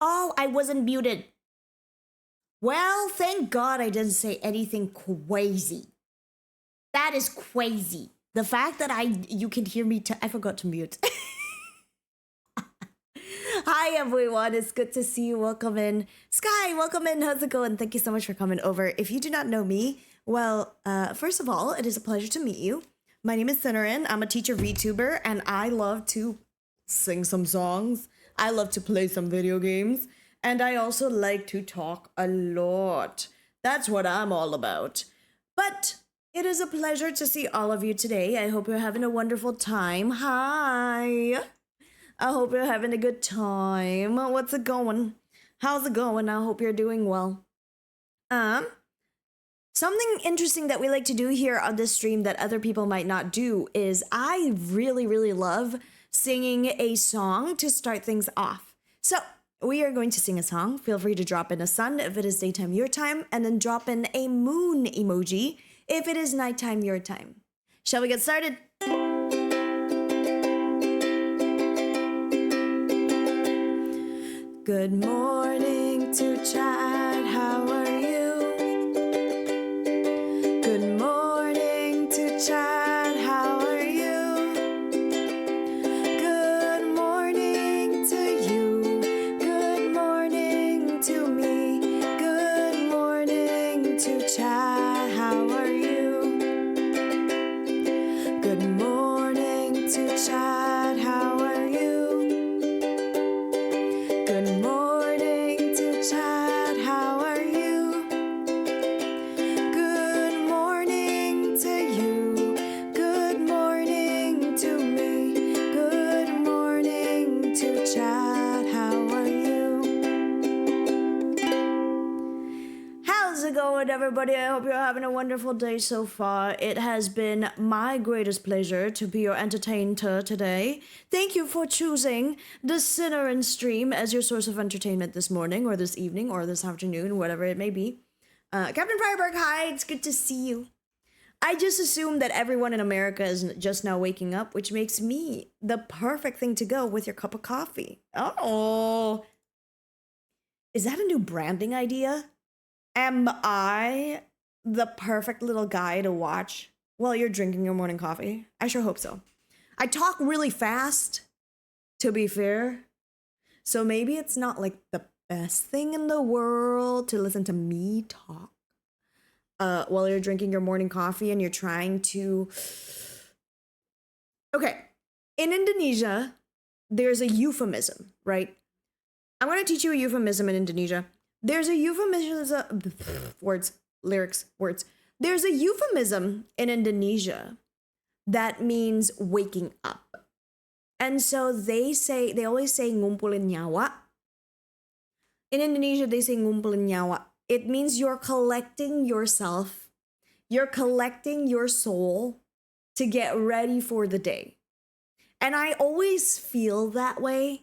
Oh, I wasn't muted. Well, thank God I didn't say anything crazy. That is crazy. The fact that you can hear me, I forgot to mute. Hi everyone, it's good to see you. Welcome in. Sky, welcome in. How's it going? Thank you so much for coming over. If you do not know me, well, first of all, it is a pleasure to meet you. My name is Sinarynn. I'm a teacher VTuber, and I love to sing some songs. I love to play some video games, and I also like to talk a lot. That's what I'm all about. But it is a pleasure to see all of you today. I hope you're having a wonderful time. Hi. I hope you're having a good time. What's it going? How's it going? I hope you're doing well. Something interesting that we like to do here on this stream that other people might not do is I really, really love singing a song to start things off. So we are going to sing a song. Feel free to drop in a sun if it is daytime your time, and then drop in a moon emoji if it is nighttime your time. Shall we get started? Good morning to Chad, how are you? Good morning to Chad, how are you? Good morning to you, good morning to me, good morning to Chad, how are you? Good morning to Chad, how are you? Good morning to Chad, how are you? Good morning to you, good morning to me, good morning to Chad, how are you? How's it going, everybody? I hope you're having a wonderful day so far. It has been my greatest pleasure to be your entertainer today. Thank you for choosing the sinarynn stream as your source of entertainment this morning, or this evening, or this afternoon, whatever it may be. Captain Fireberg, hi, it's good to see you. I just assume that everyone in America is just now waking up, which makes me the perfect thing to go with your cup of coffee. Oh, is that a new branding idea? Am I the perfect little guy to watch while you're drinking your morning coffee? I sure hope so. I talk really fast, to be fair. So maybe it's not like the best thing in the world to listen to me talk while you're drinking your morning coffee and you're trying to... Okay, in Indonesia, there's a euphemism, right? I'm going to teach you a euphemism in Indonesia. There's a euphemism... words. There's a euphemism in Indonesia that means waking up. And so they always say ngumpulin nyawa. In Indonesia, they say ngumpulin nyawa. It means you're collecting yourself, you're collecting your soul to get ready for the day. And I always feel that way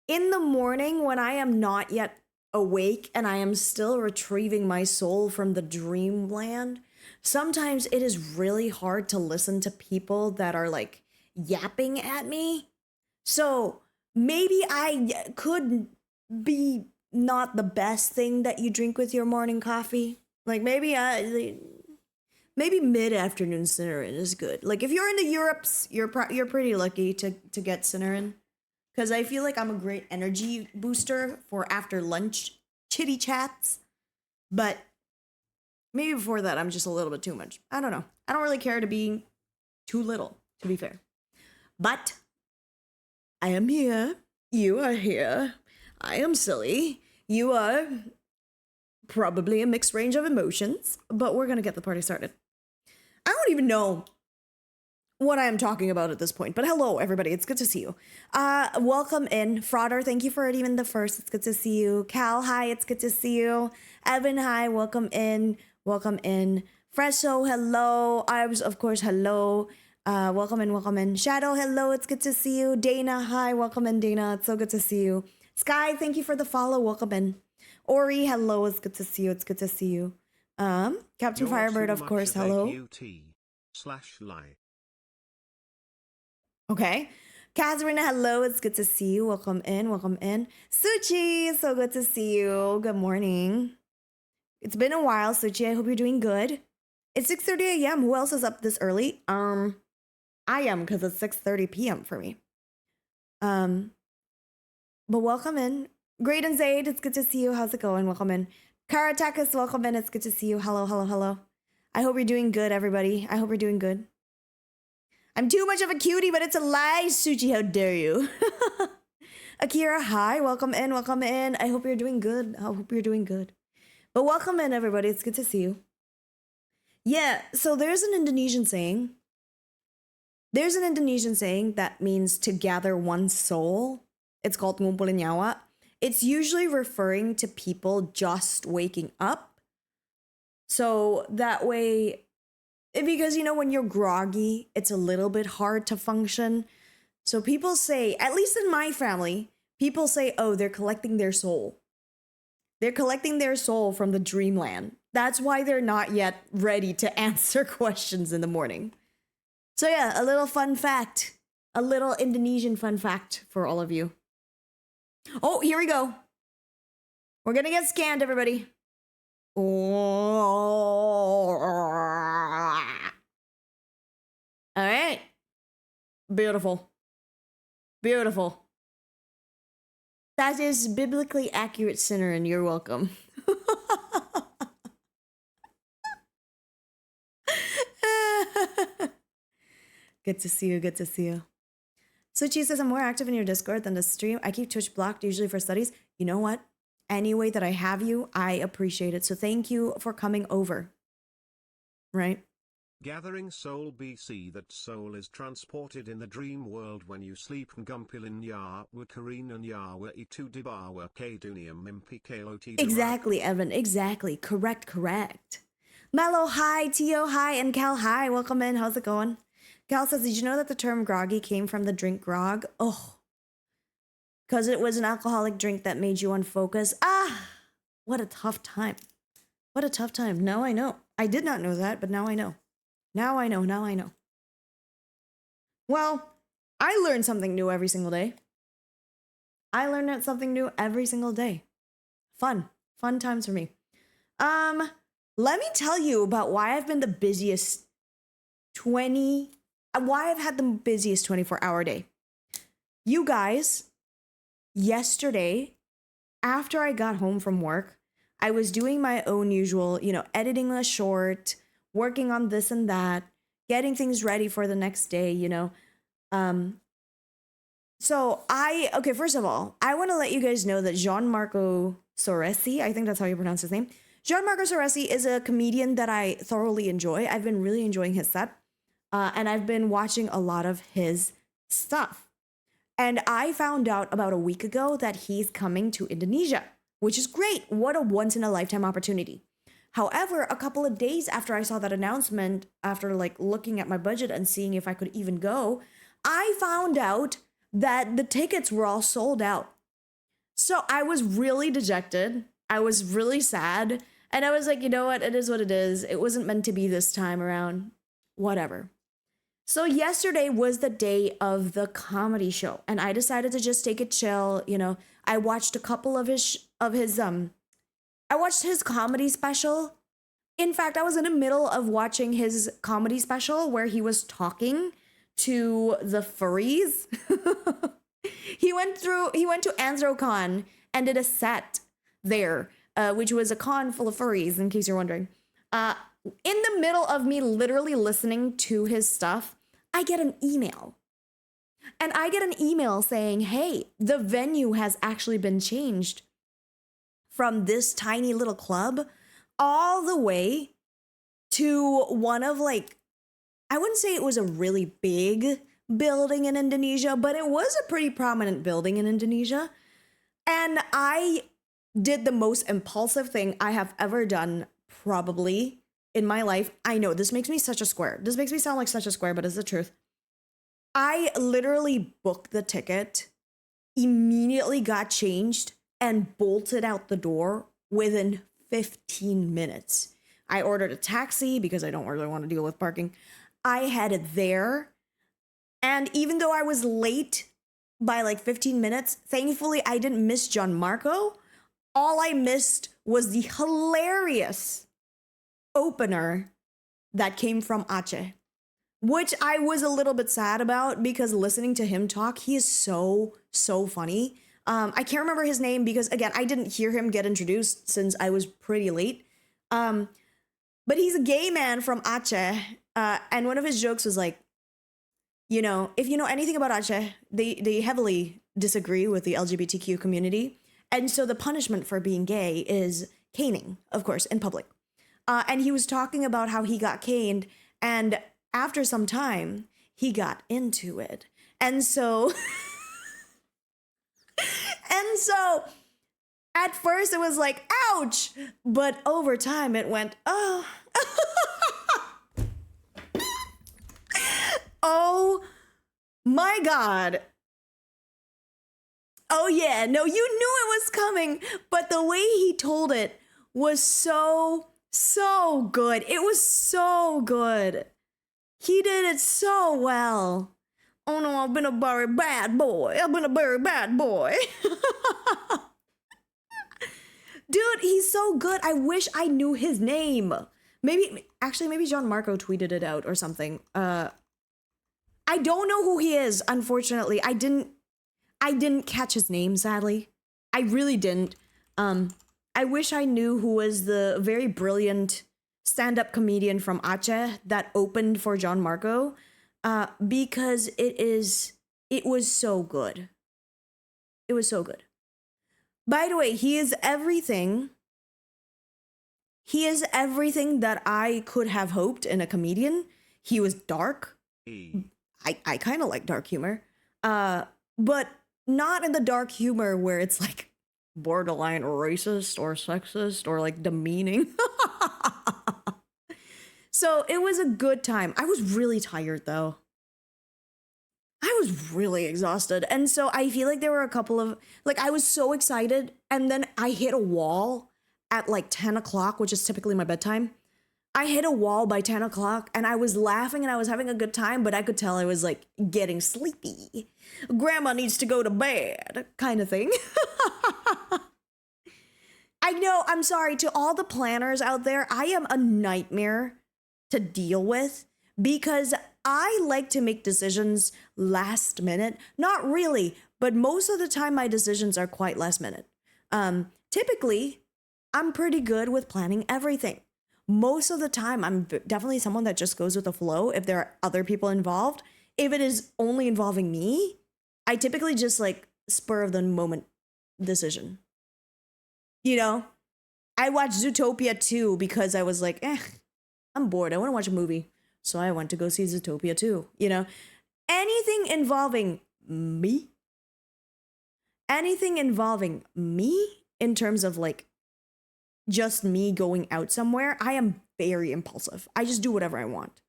in the morning when I am not yet awake and I am still retrieving my soul from the dreamland. Sometimes it is really hard to listen to people that are like yapping at me. So maybe I could be not the best thing that you drink with your morning coffee. Like maybe mid-afternoon sinarynn is good. Like if you're in the Europes, you're pretty lucky to get sinarynn. Because I feel like I'm a great energy booster for after lunch chitty chats. But maybe before that, I'm just a little bit too much. I don't know. I don't really care to be too little, to be fair. But I am here. You are here. I am silly. You are probably a mixed range of emotions. But we're going to get the party started. I don't even know what I am talking about at this point. But hello, everybody. It's good to see you. Welcome in. Frauder, thank you for even the first. It's good to see you. Cal, hi. It's good to see you. Evan, hi. Welcome in. Welcome in. Fresho, hello. Ives, of course, hello. Welcome in, welcome in. Shadow, hello. It's good to see you. Dana, hi. Welcome in, Dana. It's so good to see you. Sky, thank you for the follow. Welcome in. Ori, hello. It's good to see you. It's good to see you. Captain Firebird, of course, hello. /lie. Okay. Catherine, hello. It's good to see you. Welcome in. Welcome in. Suchi, so good to see you. Good morning. It's been a while, Suchi. I hope you're doing good. It's 6:30 a.m. Who else is up this early? I am because it's 6:30 p.m. for me. But welcome in. Great and Zaid, it's good to see you. How's it going? Welcome in. Karatakis, welcome in. It's good to see you. Hello, hello, hello. I hope you're doing good, everybody. I hope you're doing good. I'm too much of a cutie, but it's a lie, Suchi. How dare you? Akira, hi. Welcome in. Welcome in. I hope you're doing good. I hope you're doing good. But welcome in, everybody. It's good to see you. Yeah, so there's an Indonesian saying. There's an Indonesian saying that means to gather one's soul. It's called ngumpulin nyawa. It's usually referring to people just waking up. So that way, because you know, when you're groggy, it's a little bit hard to function. So people say, at least in my family, people say, oh, they're collecting their soul. They're collecting their soul from the dreamland. That's why they're not yet ready to answer questions in the morning. So yeah, a little fun fact, a little Indonesian fun fact for all of you. Oh, here we go. We're gonna get scanned, everybody. All right. Beautiful. Beautiful. That is biblically accurate, sinarynn. You're welcome. Good to see you. Good to see you. Suchi says, I'm more active in your Discord than the stream. I keep Twitch blocked usually for studies. You know what? Any way that I have you, I appreciate it. So thank you for coming over. Right? Gathering soul BC. That soul is transported in the dream world when you sleep. Ngumpilin yawa karina yawa vtuberid kadunium impklot. Exactly, Evan. Exactly. Correct, correct. Mello, hi. Tio, hi. And Cal, hi. Welcome in. How's it going? Cal says, did you know that the term groggy came from the drink grog? Oh, because it was an alcoholic drink that made you unfocused. Ah, what a tough time. What a tough time. Now I know. I did not know that, but now I know. Now I know. Now I know. Well, I learn something new every single day. I learn something new every single day. Fun. Fun times for me. Let me tell you about why I've been the busiest why I've had the busiest 24-hour day. You guys, yesterday, after I got home from work, I was doing my own usual, editing a short, working on this and that, getting things ready for the next day, So first of all, I want to let you guys know that Gianmarco Soresi, I think that's how you pronounce his name. Gianmarco Soresi is a comedian that I thoroughly enjoy. I've been really enjoying his set. And I've been watching a lot of his stuff. And I found out about a week ago that he's coming to Indonesia, which is great. What a once-in-a-lifetime opportunity. However, a couple of days after I saw that announcement, after looking at my budget and seeing if I could even go, I found out that the tickets were all sold out. So I was really dejected. I was really sad. And I was like, you know what? It is what it is. It wasn't meant to be this time around. Whatever. So yesterday was the day of the comedy show, and I decided to just take it chill. I watched a couple of his I watched his comedy special. In fact, I was in the middle of watching his comedy special where he was talking to the furries. He went to Anzrocon and did a set there, which was a con full of furries, in case you're wondering. In the middle of me literally listening to his stuff, I get an email. And I get an email saying, hey, the venue has actually been changed from this tiny little club all the way to one of I wouldn't say it was a really big building in Indonesia, but it was a pretty prominent building in Indonesia. And I did the most impulsive thing I have ever done, probably, in my life. I know this makes me such a square. This makes me sound like such a square, but it's the truth. I literally booked the ticket, immediately got changed, and bolted out the door within 15 minutes. I ordered a taxi because I don't really want to deal with parking. I headed there. And even though I was late by like 15 minutes. Thankfully, I didn't miss John Marco. All I missed was the hilarious opener that came from Ache, which I was a little bit sad about because listening to him talk, he is so funny. I can't remember his name because, again, I didn't hear him get introduced since I was pretty late. But he's a gay man from Aceh, and one of his jokes was like, you know, if you know anything about Aceh, they heavily disagree with the LGBTQ community. And so the punishment for being gay is caning, of course, in public. And he was talking about how he got caned, and after some time, he got into it. And so, and so at first it was like, ouch, but over time it went, oh, oh my God. Oh yeah, no, you knew it was coming, but the way he told it was so good. It was so good. He did it so well. Oh no, I've been a very bad boy. I've been a very bad boy. Dude, he's so good. I wish I knew his name. Maybe John Marco tweeted it out or something. I don't know who he is, unfortunately. I didn't catch his name, sadly. I really didn't. I wish I knew who was the very brilliant stand-up comedian from Aceh that opened for John Marco, because it was so good. It was so good. By the way, he is everything. He is everything that I could have hoped in a comedian. He was dark. I kind of like dark humor, but not in the dark humor where it's like borderline racist or sexist or like demeaning. So it was a good time. I was really tired though. I was really exhausted. And so I feel like there were a couple of, like, I was so excited. And then I hit a wall at like 10 o'clock, which is typically my bedtime. I hit a wall by 10 o'clock and I was laughing and I was having a good time, but I could tell I was like getting sleepy. Grandma needs to go to bed kind of thing. I know, I'm sorry to all the planners out there. I am a nightmare to deal with because I like to make decisions last minute. Not really, but most of the time my decisions are quite last minute. Typically, I'm pretty good with planning everything. Most of the time, I'm definitely someone that just goes with the flow if there are other people involved. If it is only involving me, I typically just like spur of the moment decision. You know, I watched Zootopia 2 because I was like, I'm bored. I want to watch a movie. So I went to go see Zootopia 2, you know. Anything involving me in terms of like just me going out somewhere, I am very impulsive. I just do whatever I want.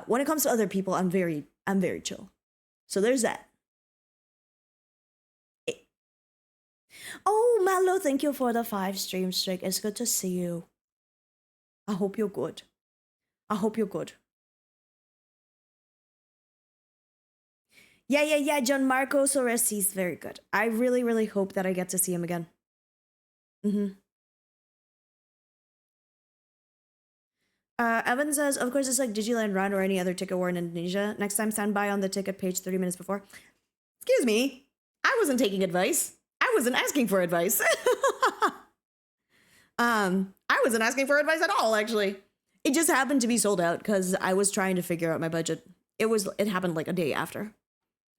When it comes to other people, I'm very chill. So there's that. Oh, Malo, thank you for the 5 stream streak. It's good to see you. I hope you're good. Yeah, John Marco Soresi is very good. I really hope that I get to see him again. Evan says, of course, it's like Digiland Run or any other ticket war in Indonesia. Next time, stand by on the ticket page 30 minutes before. Excuse me. I wasn't taking advice. I wasn't asking for advice. I wasn't asking for advice at all, actually. It just happened to be sold out because I was trying to figure out my budget. It happened like a day after.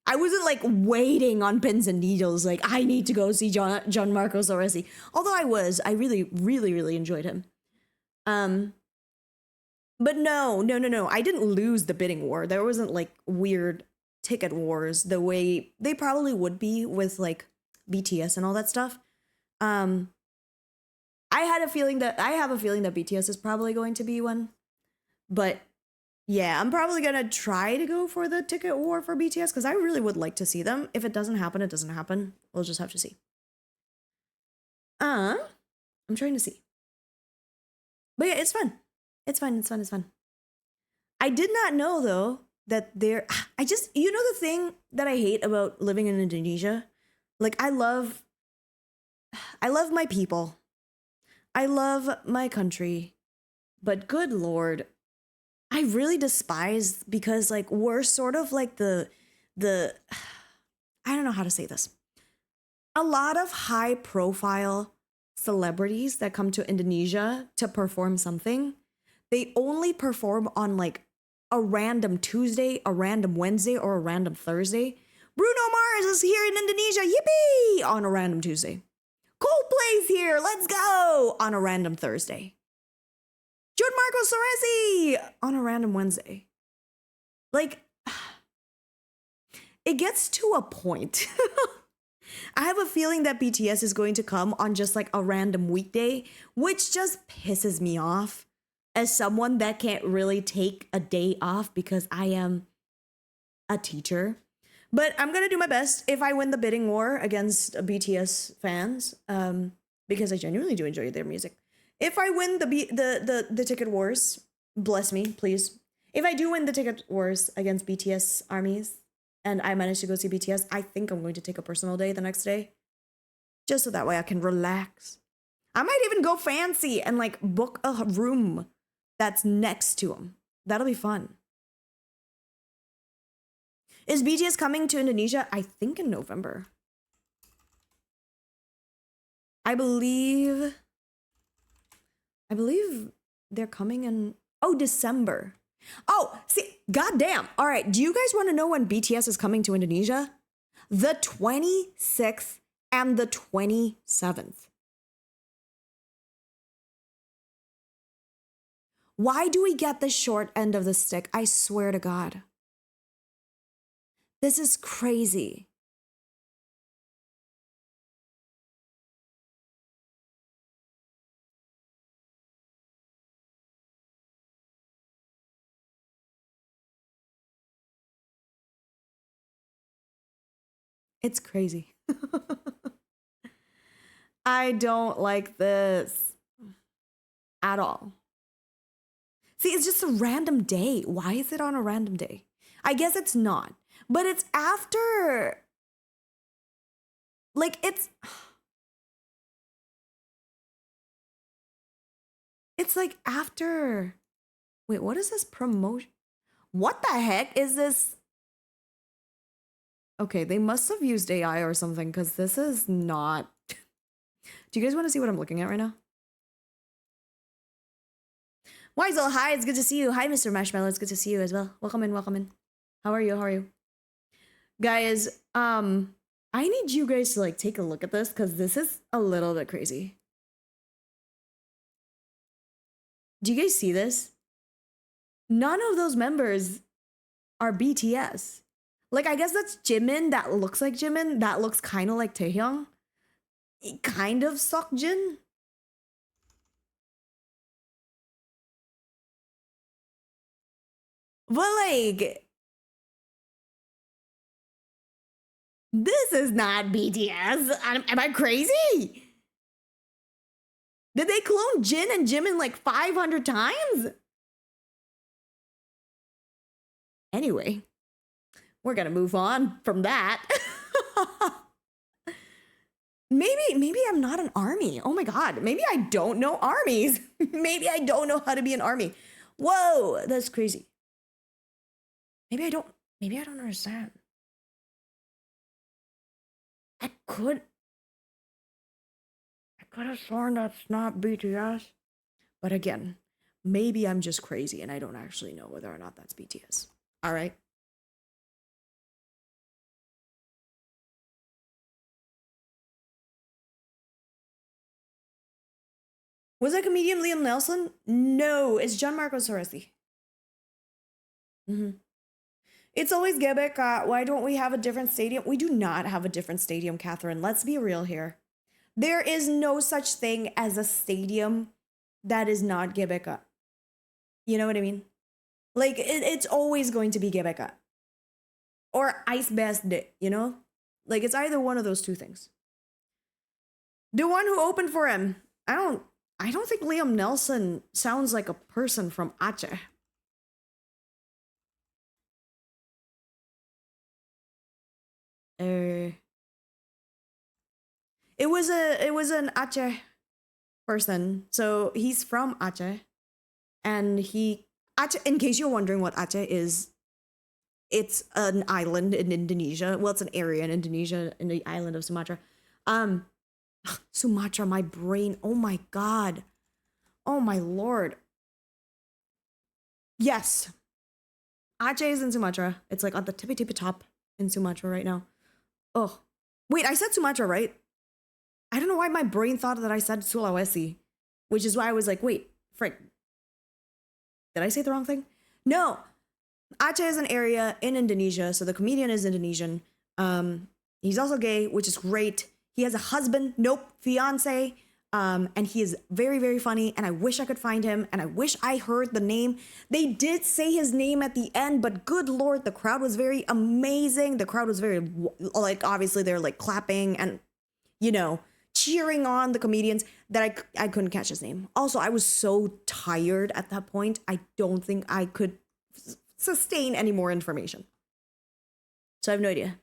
I wasn't like waiting on pins and needles, like I need to go see John Marco Soresi. Although I really enjoyed him. But no. I didn't lose the bidding war. There wasn't like weird ticket wars the way they probably would be with like BTS and all that stuff. I have a feeling that BTS is probably going to be one. But yeah, I'm probably going to try to go for the ticket war for BTS because I really would like to see them. If it doesn't happen, it doesn't happen. We'll just have to see. I'm trying to see. But yeah, it's fun. It's fun. I did not know, though, that they're I just you know the thing that I hate about living in Indonesia? Like I love my people. I love my country. But good lord, I really despise because like we're sort of like the I don't know how to say this. A lot of high profile celebrities that come to Indonesia to perform something, they only perform on like a random Tuesday, a random Wednesday, or a random Thursday. Bruno Mars is here in Indonesia, yippee, on a random Tuesday. Coldplay's here, let's go, on a random Thursday. Gianmarco Soresi on a random Wednesday. Like, it gets to a point. I have a feeling that BTS is going to come on just like a random weekday, which just pisses me off as someone that can't really take a day off because I am a teacher. But I'm going to do my best if I win the bidding war against BTS fans, because I genuinely do enjoy their music. If I win the ticket wars, bless me, please. If I do win the ticket wars against BTS armies and I manage to go see BTS, I think I'm going to take a personal day the next day. Just so that way I can relax. I might even go fancy and like book a room that's next to them. That'll be fun. Is BTS coming to Indonesia? I think in November. I believe they're coming in, December. Oh, see, goddamn. All right, do you guys want to know when BTS is coming to Indonesia? The 26th and the 27th. Why do we get the short end of the stick? I swear to God. This is crazy. It's crazy. I don't like this at all. See, it's just a random day. Why is it on a random day? I guess it's not. But it's after, like, it's like after, wait, what is this promotion? What the heck is this? Okay, they must have used AI or something because this is not. Do you guys want to see what I'm looking at right now? Weisel, hi, it's good to see you. Hi, Mr. Marshmallow, it's good to see you as well. Welcome in, welcome in. How are you? How are you? Guys, I need you guys to like take a look at this because this is a little bit crazy. Do you guys see this? None of those members are BTS. Like, I guess that's Jimin. That looks like Jimin. That looks kind of like Taehyung. Kind of Seokjin. But like, this is not BTS. Am I crazy? Did they clone Jin and Jimin like 500 times? Anyway, we're gonna move on from that. Maybe I'm not an army. Oh my God, maybe I don't know armies. Maybe I don't know how to be an army. Whoa, that's crazy. Maybe I don't understand. I could have sworn that's not BTS. But again, maybe I'm just crazy and I don't actually know whether or not that's BTS. All right. Was that comedian Liam Nelson? No, it's Gianmarco Soresi. It's always Gebek. Why don't we have a different stadium? We do not have a different stadium, Catherine. Let's be real here. There is no such thing as a stadium that is not Gebeka. You know what I mean? Like, it's always going to be Gebeka. Or Ice Best Day, you know? Like, it's either one of those two things. The one who opened for him. I don't think Liam Nelson sounds like a person from Aceh. It was an Aceh person. So he's from Aceh, and Aceh. In case you're wondering what Aceh is, it's an island in Indonesia. Well, it's an area in Indonesia, in the island of Sumatra. Sumatra, my brain. Oh my god. Oh my lord. Yes. Aceh is in Sumatra. It's like on the tippy top in Sumatra right now. Oh. Wait, I said Sumatra, right? I don't know why my brain thought that I said Sulawesi, which is why I was like, wait, frick. Did I say the wrong thing? No. Aceh is an area in Indonesia, so the comedian is Indonesian. He's also gay, which is great. He has a husband, fiance, and he is very, very funny, and I wish I could find him, and I wish I heard the name. They did say his name at the end, but good lord, the crowd was very amazing. The crowd was very, like, obviously they're like clapping and, you know, cheering on the comedians, that I couldn't catch his name. Also, I was so tired at that point, I don't think I could sustain any more information. So I have no idea.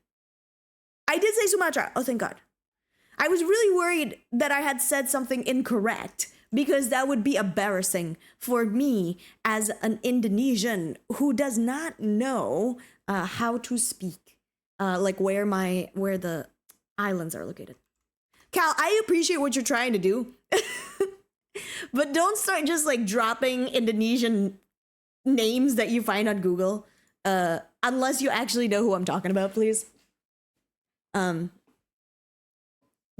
I did say Sumatra. Oh, thank God. I was really worried that I had said something incorrect, because that would be embarrassing for me as an Indonesian who does not know how to speak, like where the islands are located. Cal, I appreciate what you're trying to do, but don't start just like dropping Indonesian names that you find on Google, unless you actually know who I'm talking about, please.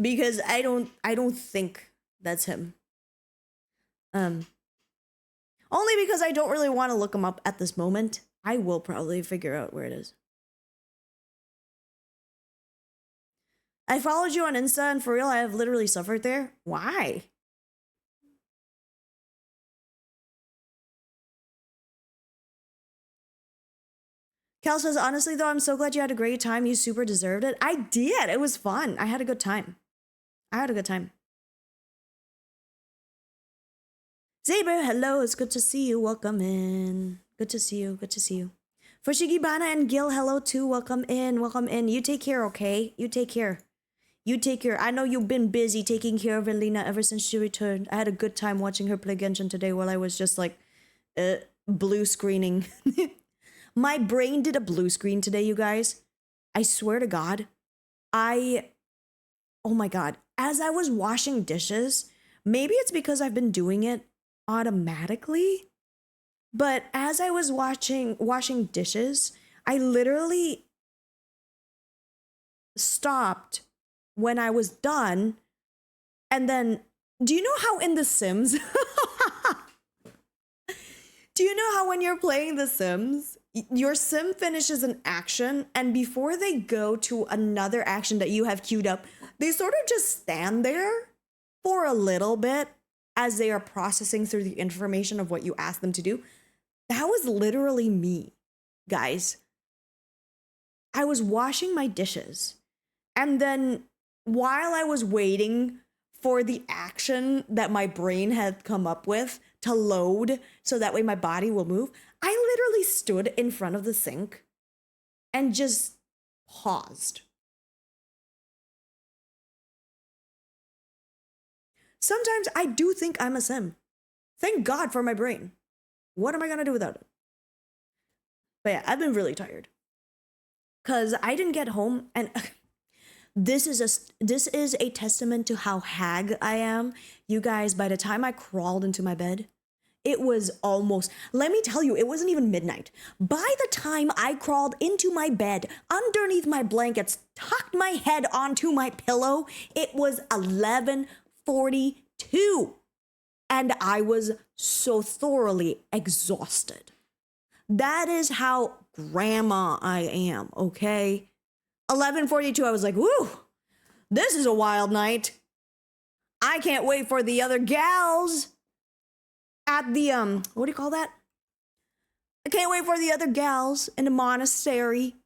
Because I don't think that's him. Only because I don't really want to look him up at this moment. I will probably figure out where it is. I followed you on Insta, and for real, I have literally suffered there. Why? Cal says, honestly, though, I'm so glad you had a great time. You super deserved it. I did. It was fun. I had a good time. Zaber, hello. It's good to see you. Welcome in. Good to see you. Fushigibana and Gil, hello too. Welcome in. You take care, okay? You take care. I know you've been busy taking care of Elena ever since she returned. I had a good time watching her play Genshin today while I was just like blue screening. My brain did a blue screen today, you guys. I swear to God. Oh my God. As I was washing dishes, maybe it's because I've been doing it automatically, but as I was washing dishes, I literally stopped when I was done. And then, do you know how in The Sims, do you know how when you're playing The Sims, your sim finishes an action, and before they go to another action that you have queued up, they sort of just stand there for a little bit as they are processing through the information of what you asked them to do? That was literally me, guys. I was washing my dishes, and then while I was waiting for the action that my brain had come up with to load so that way my body will move, I literally stood in front of the sink and just paused. Sometimes I do think I'm a sim. Thank God for my brain. What am I gonna do without it? But yeah, I've been really tired. Cause I didn't get home, and this is a testament to how hag I am. You guys, by the time I crawled into my bed, it was almost, let me tell you, it wasn't even midnight. By the time I crawled into my bed, underneath my blankets, tucked my head onto my pillow, it was 11:42. And I was so thoroughly exhausted. That is how grandma I am, okay? 11:42, I was like, woo, this is a wild night. I can't wait for the other gals at the, what do you call that? I can't wait for the other gals in the monastery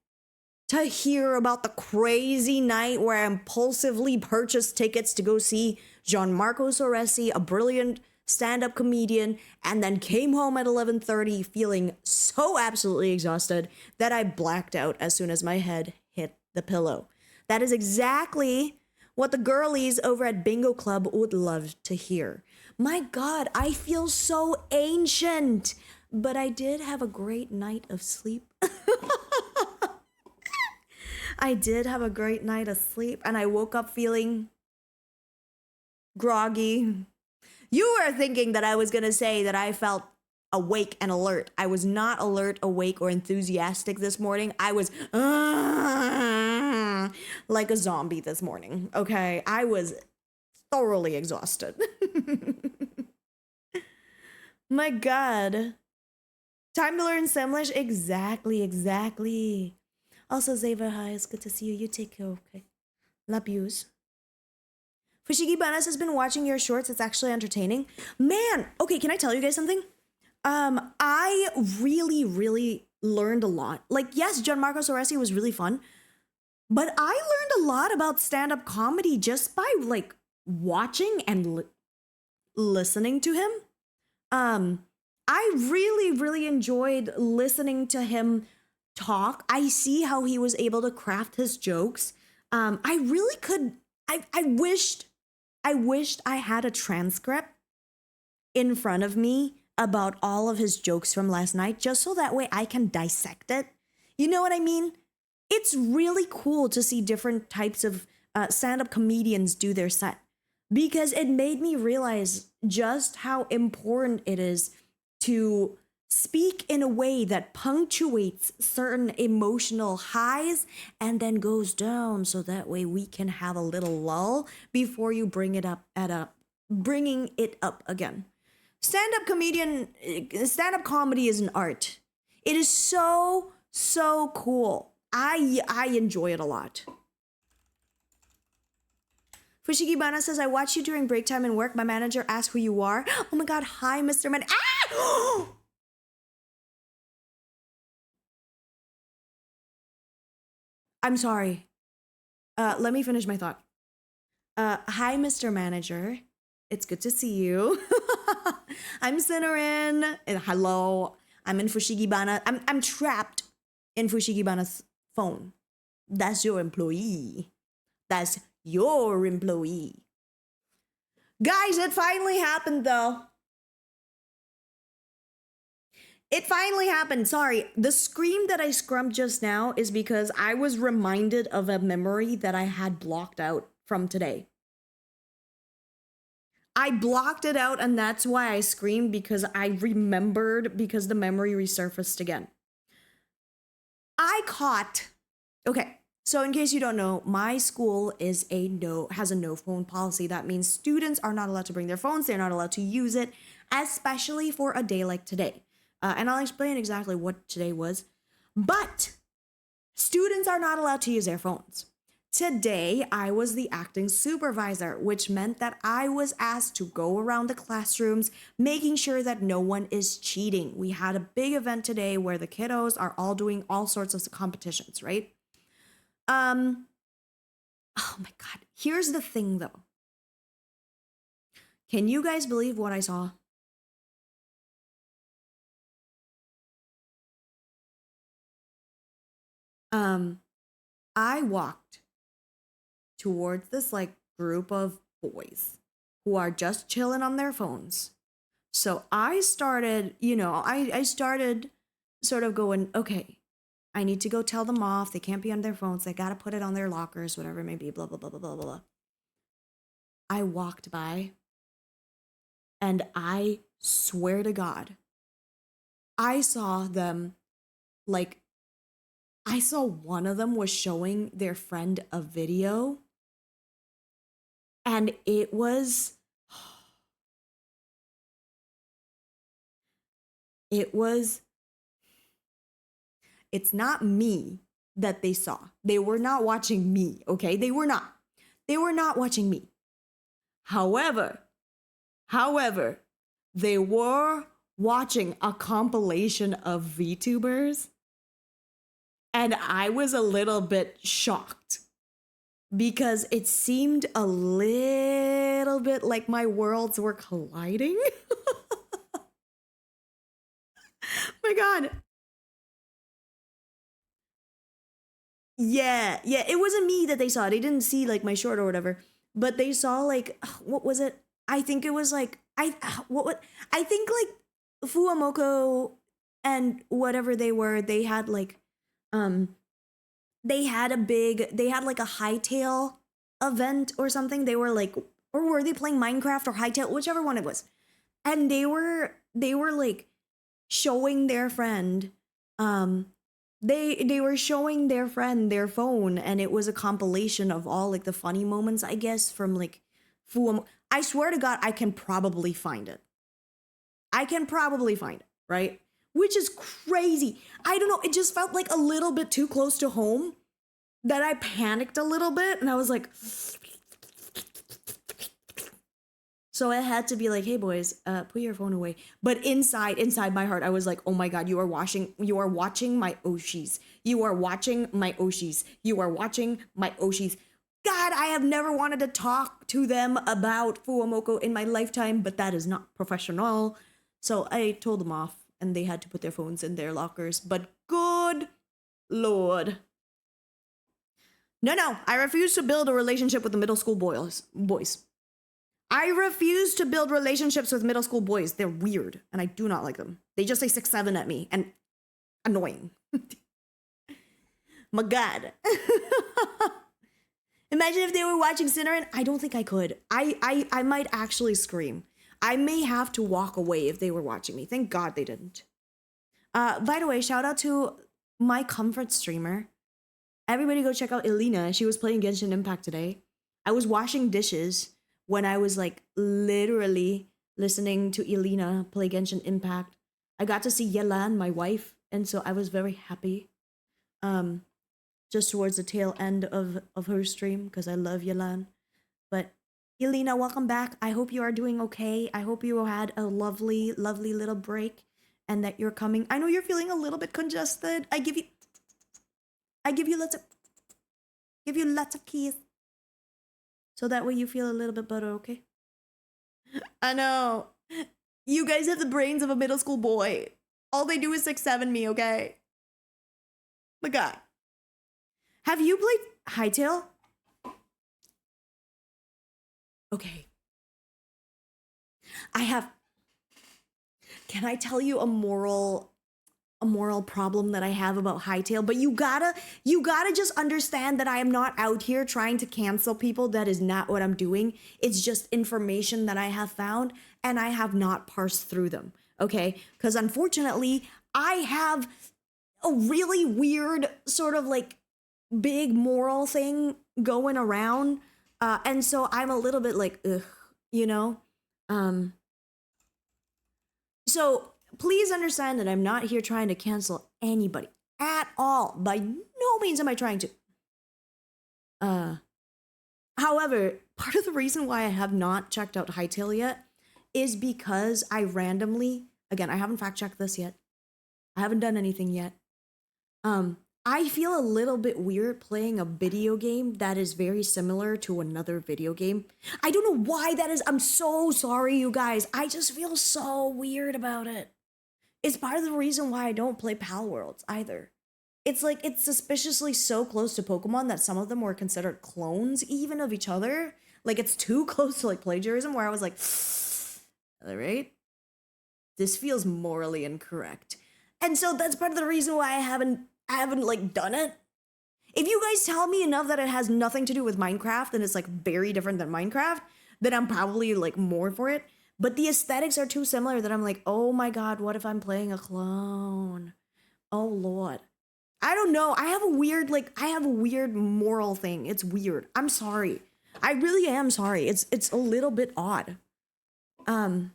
to hear about the crazy night where I impulsively purchased tickets to go see Gianmarco Soresi, a brilliant stand-up comedian, and then came home at 11:30 feeling so absolutely exhausted that I blacked out as soon as my head hit the pillow. That is exactly what the girlies over at Bingo Club would love to hear. My God, I feel so ancient, but I did have a great night of sleep. I did have a great night of sleep, and I woke up feeling groggy. You were thinking that I was going to say that I felt awake and alert. I was not alert, awake, or enthusiastic this morning. I was like a zombie this morning, okay? I was thoroughly exhausted. My God. Time to learn Simlish? Exactly. Also, Zava, hi, it's good to see you. You take care, okay? Love yous. Fushigi Banas has been watching your shorts. It's actually entertaining. Man, okay, can I tell you guys something? I really learned a lot. Like, yes, Gianmarco Soresi was really fun, but I learned a lot about stand-up comedy just by like watching and listening to him. I really enjoyed listening to him talk. I see how he was able to craft his jokes. I really could. I wished I had a transcript in front of me about all of his jokes from last night, just so that way I can dissect it. You know what I mean? It's really cool to see different types of stand-up comedians do their set, because it made me realize just how important it is to speak in a way that punctuates certain emotional highs and then goes down, so that way we can have a little lull before you bringing it up again. Stand-up comedy is an art. It is so cool. I enjoy it a lot. Fushigi Bana says, I watch you during break time and work. My manager asked who you are. Oh my God, hi, Mr. Man. Ah! I'm sorry. Let me finish my thought. Hi, Mr. Manager. It's good to see you. I'm sinarynn. Hello. I'm in Fushigi Bana. I'm trapped in Fushigi Bana's phone. That's your employee. That's your employee. Guys, it finally happened though. It finally happened. Sorry, the scream that I scrumped just now is because I was reminded of a memory that I had blocked out from today. I blocked it out, and that's why I screamed, because I remembered, because the memory resurfaced again. Okay, so in case you don't know, my school has a no phone policy. That means students are not allowed to bring their phones. They're not allowed to use it, especially for a day like today. And I'll explain exactly what today was. But students are not allowed to use their phones. Today, I was the acting supervisor, which meant that I was asked to go around the classrooms, making sure that no one is cheating. We had a big event today where the kiddos are all doing all sorts of competitions, right? Oh my God. Here's the thing though. Can you guys believe what I saw? I walked towards this like group of boys who are just chilling on their phones. So I started, I started sort of going, okay, I need to go tell them off. They can't be on their phones. They got to put it on their lockers, whatever it may be, blah, blah, blah, blah, blah, blah. I walked by, and I swear to God, I saw them, like, I saw one of them was showing their friend a video, and it's not me that they saw. They were not watching me, okay? They were not watching me. However, they were watching a compilation of VTubers, and I was a little bit shocked because it seemed a little bit like my worlds were colliding. My God. Yeah, yeah, it wasn't me that they saw. They didn't see like my short or whatever, but they saw like what was it? I think it was like I think like Fuamoko and whatever they were, they had like um they had like a hightail event or something. They were like, or were they playing Minecraft or hightail, whichever one it was. And they were like showing their friend they were showing their friend their phone, and it was a compilation of all like the funny moments, I guess, from like Fuam. I swear to God, I can probably find it. I can probably find it, right? Which is crazy. I don't know. It just felt like a little bit too close to home that I panicked a little bit, and I was like, so I had to be like, hey boys, put your phone away. But inside my heart, I was like, oh my God, you are watching my Oshis. You are watching my Oshis. You are watching my Oshis. God, I have never wanted to talk to them about Fuamoko in my lifetime, but that is not professional. So I told them off, and they had to put their phones in their lockers. But good Lord. No, I refuse to build a relationship with the middle school boys. I refuse to build relationships with middle school boys. They're weird, and I do not like them. They just say 6'7" at me, and annoying. My God. Imagine if they were watching sinarynn. I don't think I could. I might actually scream. I may have to walk away if they were watching me. Thank God they didn't. By the way, shout out to my comfort streamer. Everybody go check out Elena. She was playing Genshin Impact today. I was washing dishes when I was like literally listening to Elena play Genshin Impact. I got to see Yelan, my wife, and so I was very happy. Just towards the tail end of her stream, because I love Yelan. But Elena, welcome back. I hope you are doing okay. I hope you had a lovely, lovely little break, and that you're coming. I know you're feeling a little bit congested. I give you lots of keys. So that way you feel a little bit better, okay? I know. You guys have the brains of a middle school boy. All they do is 6'7" me, okay? My God. Have you played Hightail? Okay. I have. Can I tell you a moral problem that I have about Hightail? But you gotta just understand that I am not out here trying to cancel people. That is not what I'm doing. It's just information that I have found, and I have not parsed through them, okay? Because unfortunately, I have a really weird sort of like big moral thing going around, and so I'm a little bit like, ugh, you know? So please understand that I'm not here trying to cancel anybody at all. By no means am I trying to. However, part of the reason why I have not checked out Hightail yet is because I randomly, again, I haven't fact checked this yet. I haven't done anything yet. I feel a little bit weird playing a video game that is very similar to another video game. I don't know why that is. I'm so sorry, you guys. I just feel so weird about it. It's part of the reason why I don't play Pal Worlds either. It's like, it's suspiciously so close to Pokemon that some of them were considered clones even of each other. Like, it's too close to like plagiarism, where I was like, all right, this feels morally incorrect. And so that's part of the reason why I haven't like done it. If you guys tell me enough that it has nothing to do with Minecraft and it's like very different than Minecraft, then I'm probably like more for it. But the aesthetics are too similar that I'm like, oh my God, what if I'm playing a clone? Oh Lord. I don't know. I have a weird moral thing. It's weird. I'm sorry. I really am sorry. It's a little bit odd. And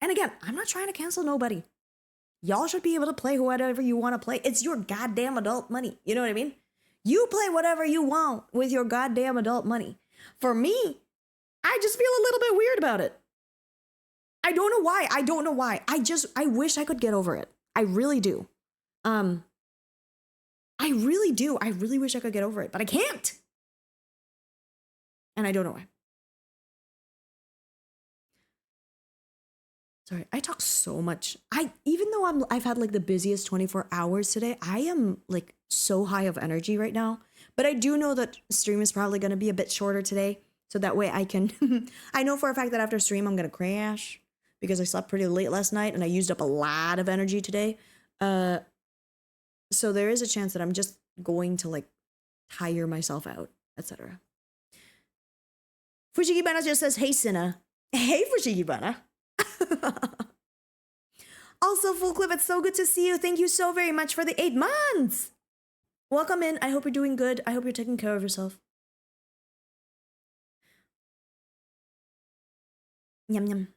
again, I'm not trying to cancel nobody. Y'all should be able to play whatever you want to play. It's your goddamn adult money. You know what I mean? You play whatever you want with your goddamn adult money. For me, I just feel a little bit weird about it. I don't know why. I wish I could get over it. I really do. I really do. I really wish I could get over it, but I can't. And I don't know why. Sorry, I talk so much. Even though I've had like the busiest 24 hours today, I am like so high of energy right now. But I do know that stream is probably going to be a bit shorter today, so that way I can I know for a fact that after stream I'm going to crash because I slept pretty late last night and I used up a lot of energy today. So there is a chance that I'm just going to like tire myself out, etc. Fushigibana just says, "Hey Sinna." Hey Fushigibana. Also, Full Clip, it's so good to see you. Thank you so very much for the 8 months. Welcome in. I hope you're doing good. I hope you're taking care of yourself. Yum yum.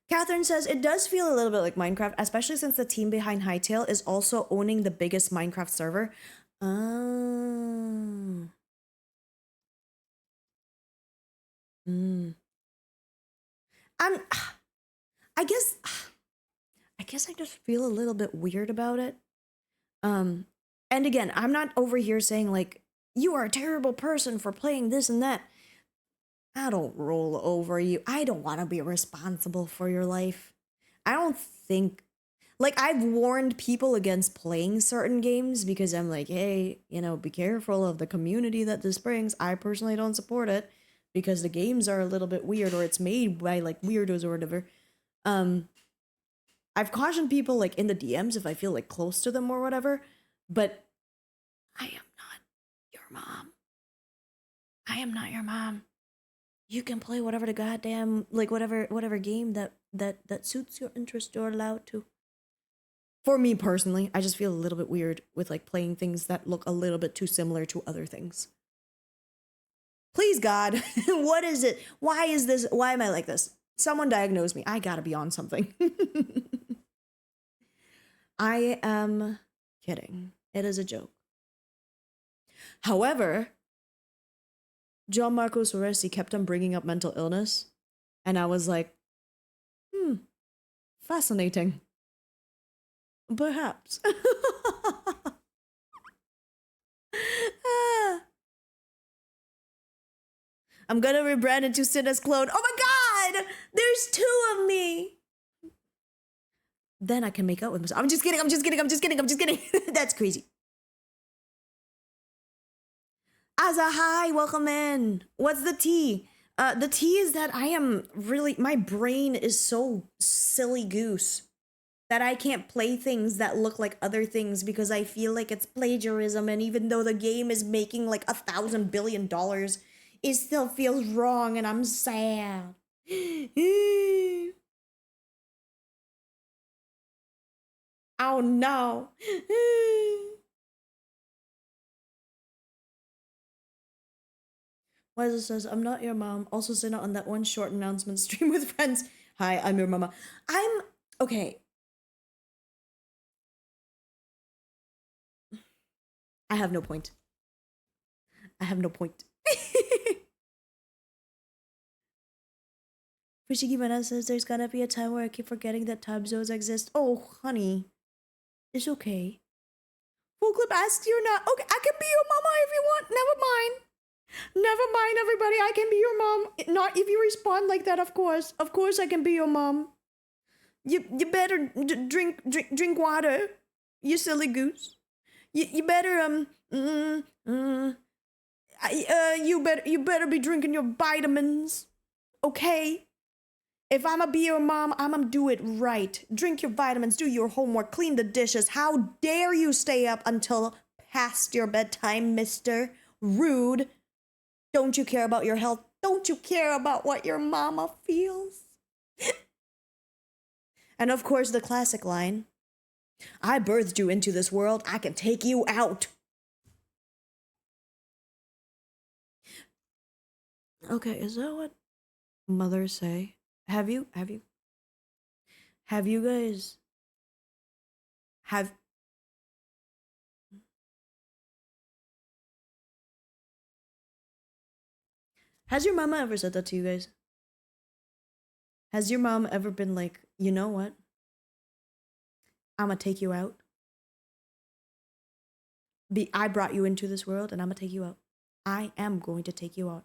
Catherine says, it does feel a little bit like Minecraft, especially since the team behind Hytale is also owning the biggest Minecraft server. Oh. I'm I guess I just feel a little bit weird about it. And again, I'm not over here saying like you are a terrible person for playing this and that. I don't roll over you. I don't want to be responsible for your life. I don't think like I've warned people against playing certain games because I'm like, hey, you know, be careful of the community that this brings. I personally don't support it because the games are a little bit weird or it's made by like weirdos or whatever. I've cautioned people like in the DMs if I feel like close to them or whatever, but I am not your mom. I am not your mom. You can play whatever the goddamn like whatever game that suits your interest you're allowed to. For me personally, I just feel a little bit weird with like playing things that look a little bit too similar to other things. Please God, what is it? Why is this? Why am I like this? Someone diagnose me. I gotta be on something. I am kidding. It is a joke. However, John Marco Soresi kept on bringing up mental illness, and I was like, fascinating. Perhaps. I'm gonna rebrand into Sinna's clone. Oh my god! There's 2 of me! Then I can make out with myself. I'm just kidding. That's crazy. Aza, hi, welcome in. What's the tea? The tea is that I am really, my brain is so silly goose that I can't play things that look like other things because I feel like it's plagiarism, and even though the game is making like $1,000 billion, it still feels wrong and I'm sad. Oh no. Liza says, I'm not your mom. Also sent out on that one short announcement stream with friends. Hi, I'm your mama. I'm okay. I have no point. I have no point. Fushigi Mana says there's gonna be a time where I keep forgetting that time zones exist. Oh, honey. It's okay. Full Clip asks you're not. Okay, I can be your mama if you want. Never mind. Never mind, everybody. I can be your mom. Not if you respond like that, of course. Of course I can be your mom. You better drink water. You silly goose. You better you better be drinking your vitamins. Okay? If I'ma be your mom, I'ma do it right. Drink your vitamins, do your homework, clean the dishes. How dare you stay up until past your bedtime, mister? Rude. Don't you care about your health? Don't you care about what your mama feels? And of course, the classic line, I birthed you into this world, I can take you out. Okay, is that what mothers say? Have you guys has your mama ever said that to you guys? Has your mom ever been like, you know what? I'ma take you out. I brought you into this world and I'ma take you out. I am going to take you out.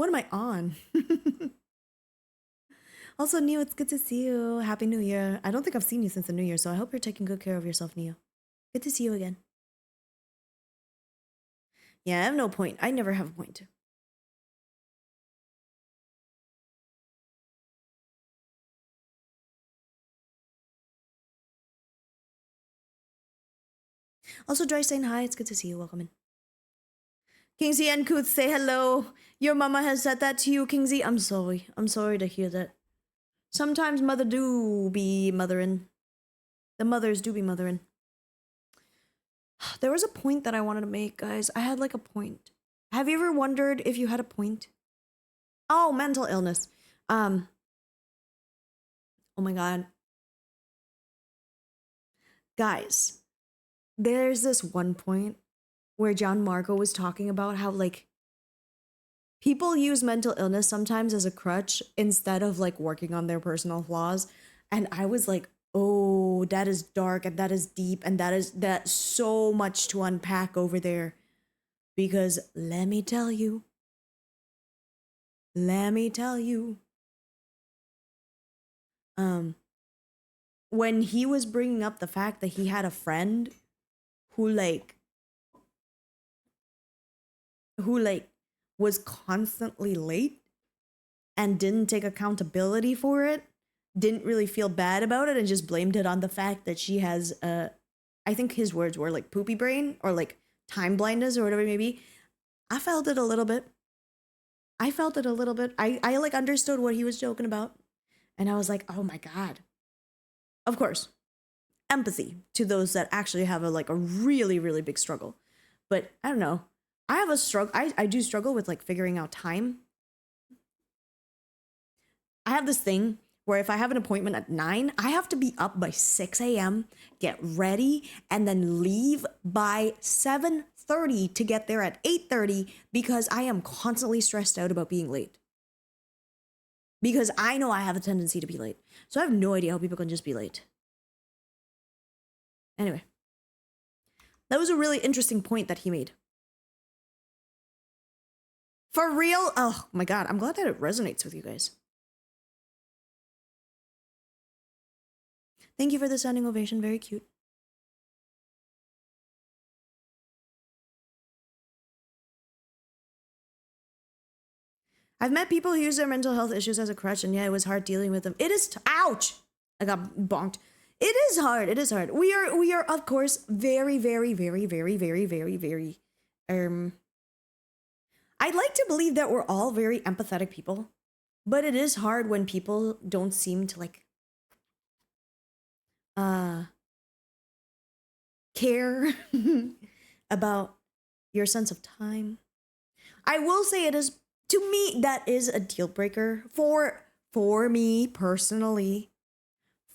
What am I on? Also, Neo, it's good to see you. Happy New Year. I don't think I've seen you since the New Year, so I hope you're taking good care of yourself, Neo. Good to see you again. Yeah, I have no point. I never have a point. Also, Dry saying hi. It's good to see you. Welcome in. Kingsley and Kuth, say hello. Your mama has said that to you, Kingsley. I'm sorry. I'm sorry to hear that. Sometimes mother do be mothering. The mothers do be mothering. There was a point that I wanted to make, guys. I had like a point. Have you ever wondered if you had a point? Oh, mental illness. Oh my god. Guys, there's this one point where John Marco was talking about how like people use mental illness sometimes as a crutch instead of like working on their personal flaws. And I was like, oh, that is dark and that is deep and that's so much to unpack over there. Because let me tell you, when he was bringing up the fact that he had a friend who was constantly late and didn't take accountability for it, didn't really feel bad about it, and just blamed it on the fact that she has I think his words were like poopy brain or like time blindness or whatever it may be. I felt it a little bit. I like understood what he was joking about. And I was like, oh my God. Of course, empathy to those that actually have a really, really big struggle. But I don't know. I have a struggle. I do struggle with like figuring out time. I have this thing where if I have an appointment at 9, I have to be up by 6 a.m., get ready, and then leave by 7:30 to get there at 8:30 because I am constantly stressed out about being late. Because I know I have a tendency to be late. So I have no idea how people can just be late. Anyway, that was a really interesting point that he made. For real? Oh my God, I'm glad that it resonates with you guys. Thank you for the standing ovation. Very cute. I've met people who use their mental health issues as a crutch, and yeah, it was hard dealing with them. It is ouch! I got bonked. It is hard. It is hard. We are of course very, very, very, very, very, very, very I'd like to believe that we're all very empathetic people, but it is hard when people don't seem to like care about your sense of time. I will say it is, to me, that is a deal breaker for me personally.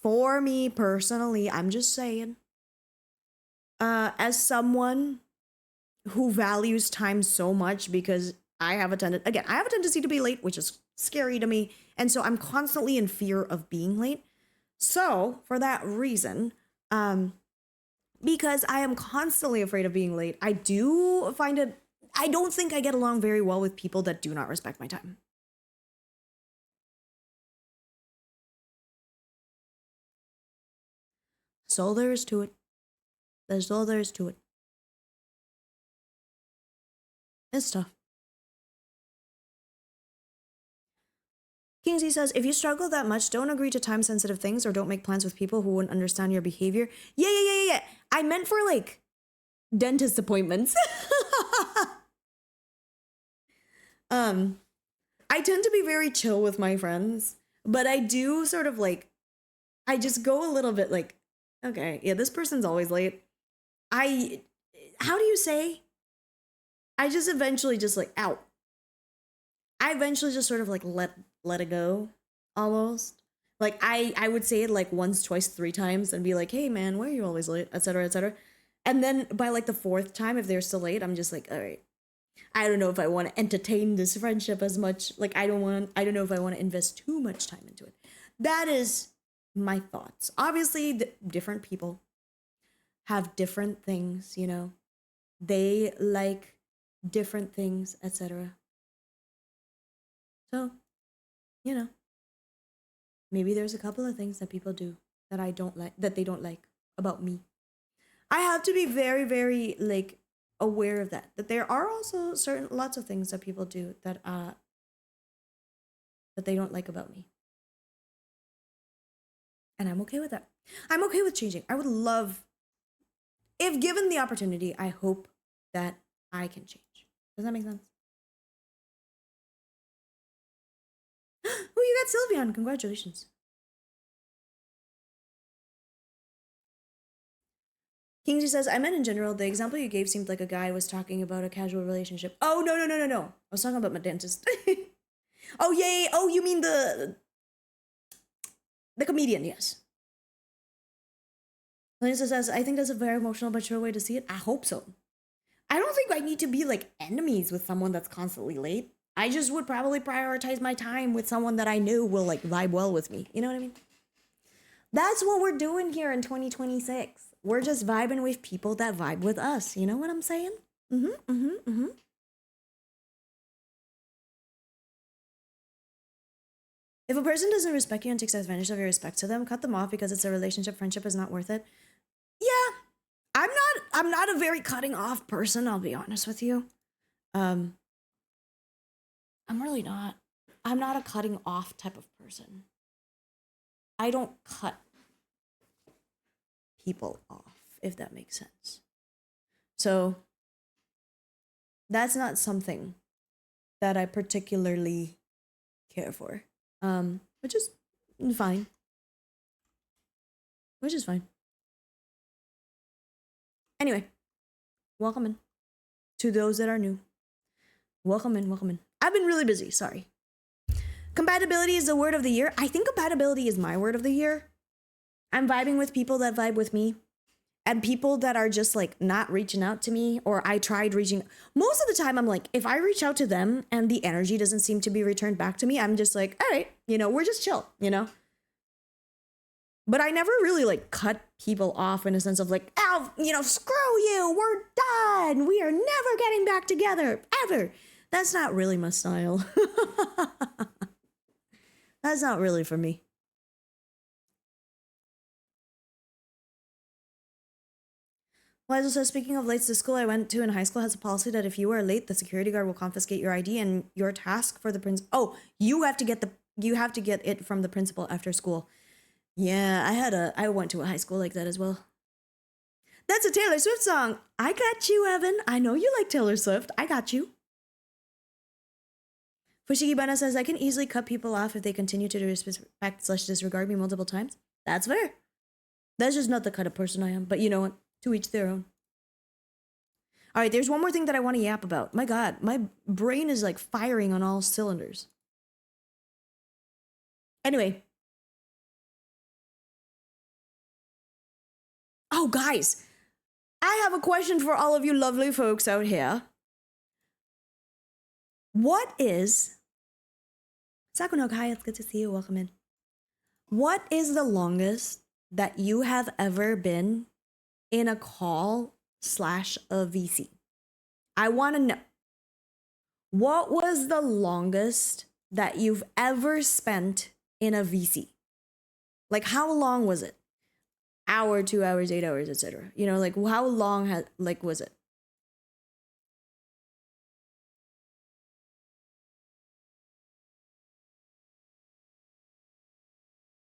For me personally, I'm just saying. As someone who values time so much because I have a tendency to be late, which is scary to me. And so I'm constantly in fear of being late. So for that reason, because I am constantly afraid of being late, I don't think I get along very well with people that do not respect my time. That's all there is to it. That's all there is to it. It's tough. Kingsley says, if you struggle that much, don't agree to time-sensitive things or don't make plans with people who wouldn't understand your behavior. Yeah. I meant for, like, dentist appointments. I tend to be very chill with my friends, but I do sort of, like, I just go a little bit, like, okay, yeah, this person's always late. How do you say? I just eventually just, like, out. I eventually just sort of, like, let it go, almost. Like, I would say it, like, once, twice, 3 times and be like, hey, man, why are you always late, etc., etc. And then by, like, the 4th time, if they're still late, I'm just like, all right, I don't know if I want to entertain this friendship as much. Like, I don't know if I want to invest too much time into it. That is my thoughts. Obviously, different people have different things, you know. They like different things, etc. So, you know, maybe there's a couple of things that people do that I don't like, that they don't like about me. I have to be very, very like aware of that. That there are also lots of things that people do that they don't like about me. And I'm okay with that. I'm okay with changing. I would love, if given the opportunity, I hope that I can change. Does that make sense? Oh, you got Sylvian. Congratulations. Kingsley says, I meant in general, the example you gave seemed like a guy was talking about a casual relationship. Oh, no. I was talking about my dentist. Oh, yay. Oh, you mean the comedian, yes. Lisa says, I think that's a very emotional, mature way to see it. I hope so. I don't think I need to be like enemies with someone that's constantly late. I just would probably prioritize my time with someone that I knew will like vibe well with me. You know what I mean? That's what we're doing here in 2026. We're just vibing with people that vibe with us. You know what I'm saying? If a person doesn't respect you and takes advantage of your respect to them, cut them off because it's a relationship. Friendship is not worth it. Yeah, I'm not a very cutting off person, I'll be honest with you. I'm really not. I'm not a cutting off type of person. I don't cut people off, if that makes sense. So that's not something that I particularly care for. Which is fine. Which is fine. Anyway, welcome in. To those that are new. Welcome in. I've been really busy, sorry. Compatibility is the word of the year. I think compatibility is my word of the year. I'm vibing with people that vibe with me. And people that are just like not reaching out to me, or I tried reaching. Most of the time I'm like, if I reach out to them and the energy doesn't seem to be returned back to me, I'm just like, all right, we're just chill, But I never really like cut people off in a sense of like, oh, screw you, we're done. We are never getting back together, ever. That's not really my style. That's not really for me. Liza says, speaking of late, the school I went to in high school has a policy that if you are late, the security guard will confiscate your ID and your task for the principal. Oh, you have to get it from the principal after school. Yeah, I went to a high school like that as well. That's a Taylor Swift song. I got you, Evan. I know you like Taylor Swift. I got you. Fushigibana says, I can easily cut people off if they continue to disrespect/disregard me multiple times. That's fair. That's just not the kind of person I am. But you know what? To each their own. All right, there's one more thing that I want to yap about. My God, my brain is like firing on all cylinders. Anyway. Oh, guys, I have a question for all of you lovely folks out here. What is... Sakuno Kai, it's good to see you. Welcome in. What is the longest that you have ever been in a call / a VC? I want to know. What was the longest that you've ever spent in a VC? Like, how long was it? Hour, 2 hours, 8 hours, etc. Like, how long was it?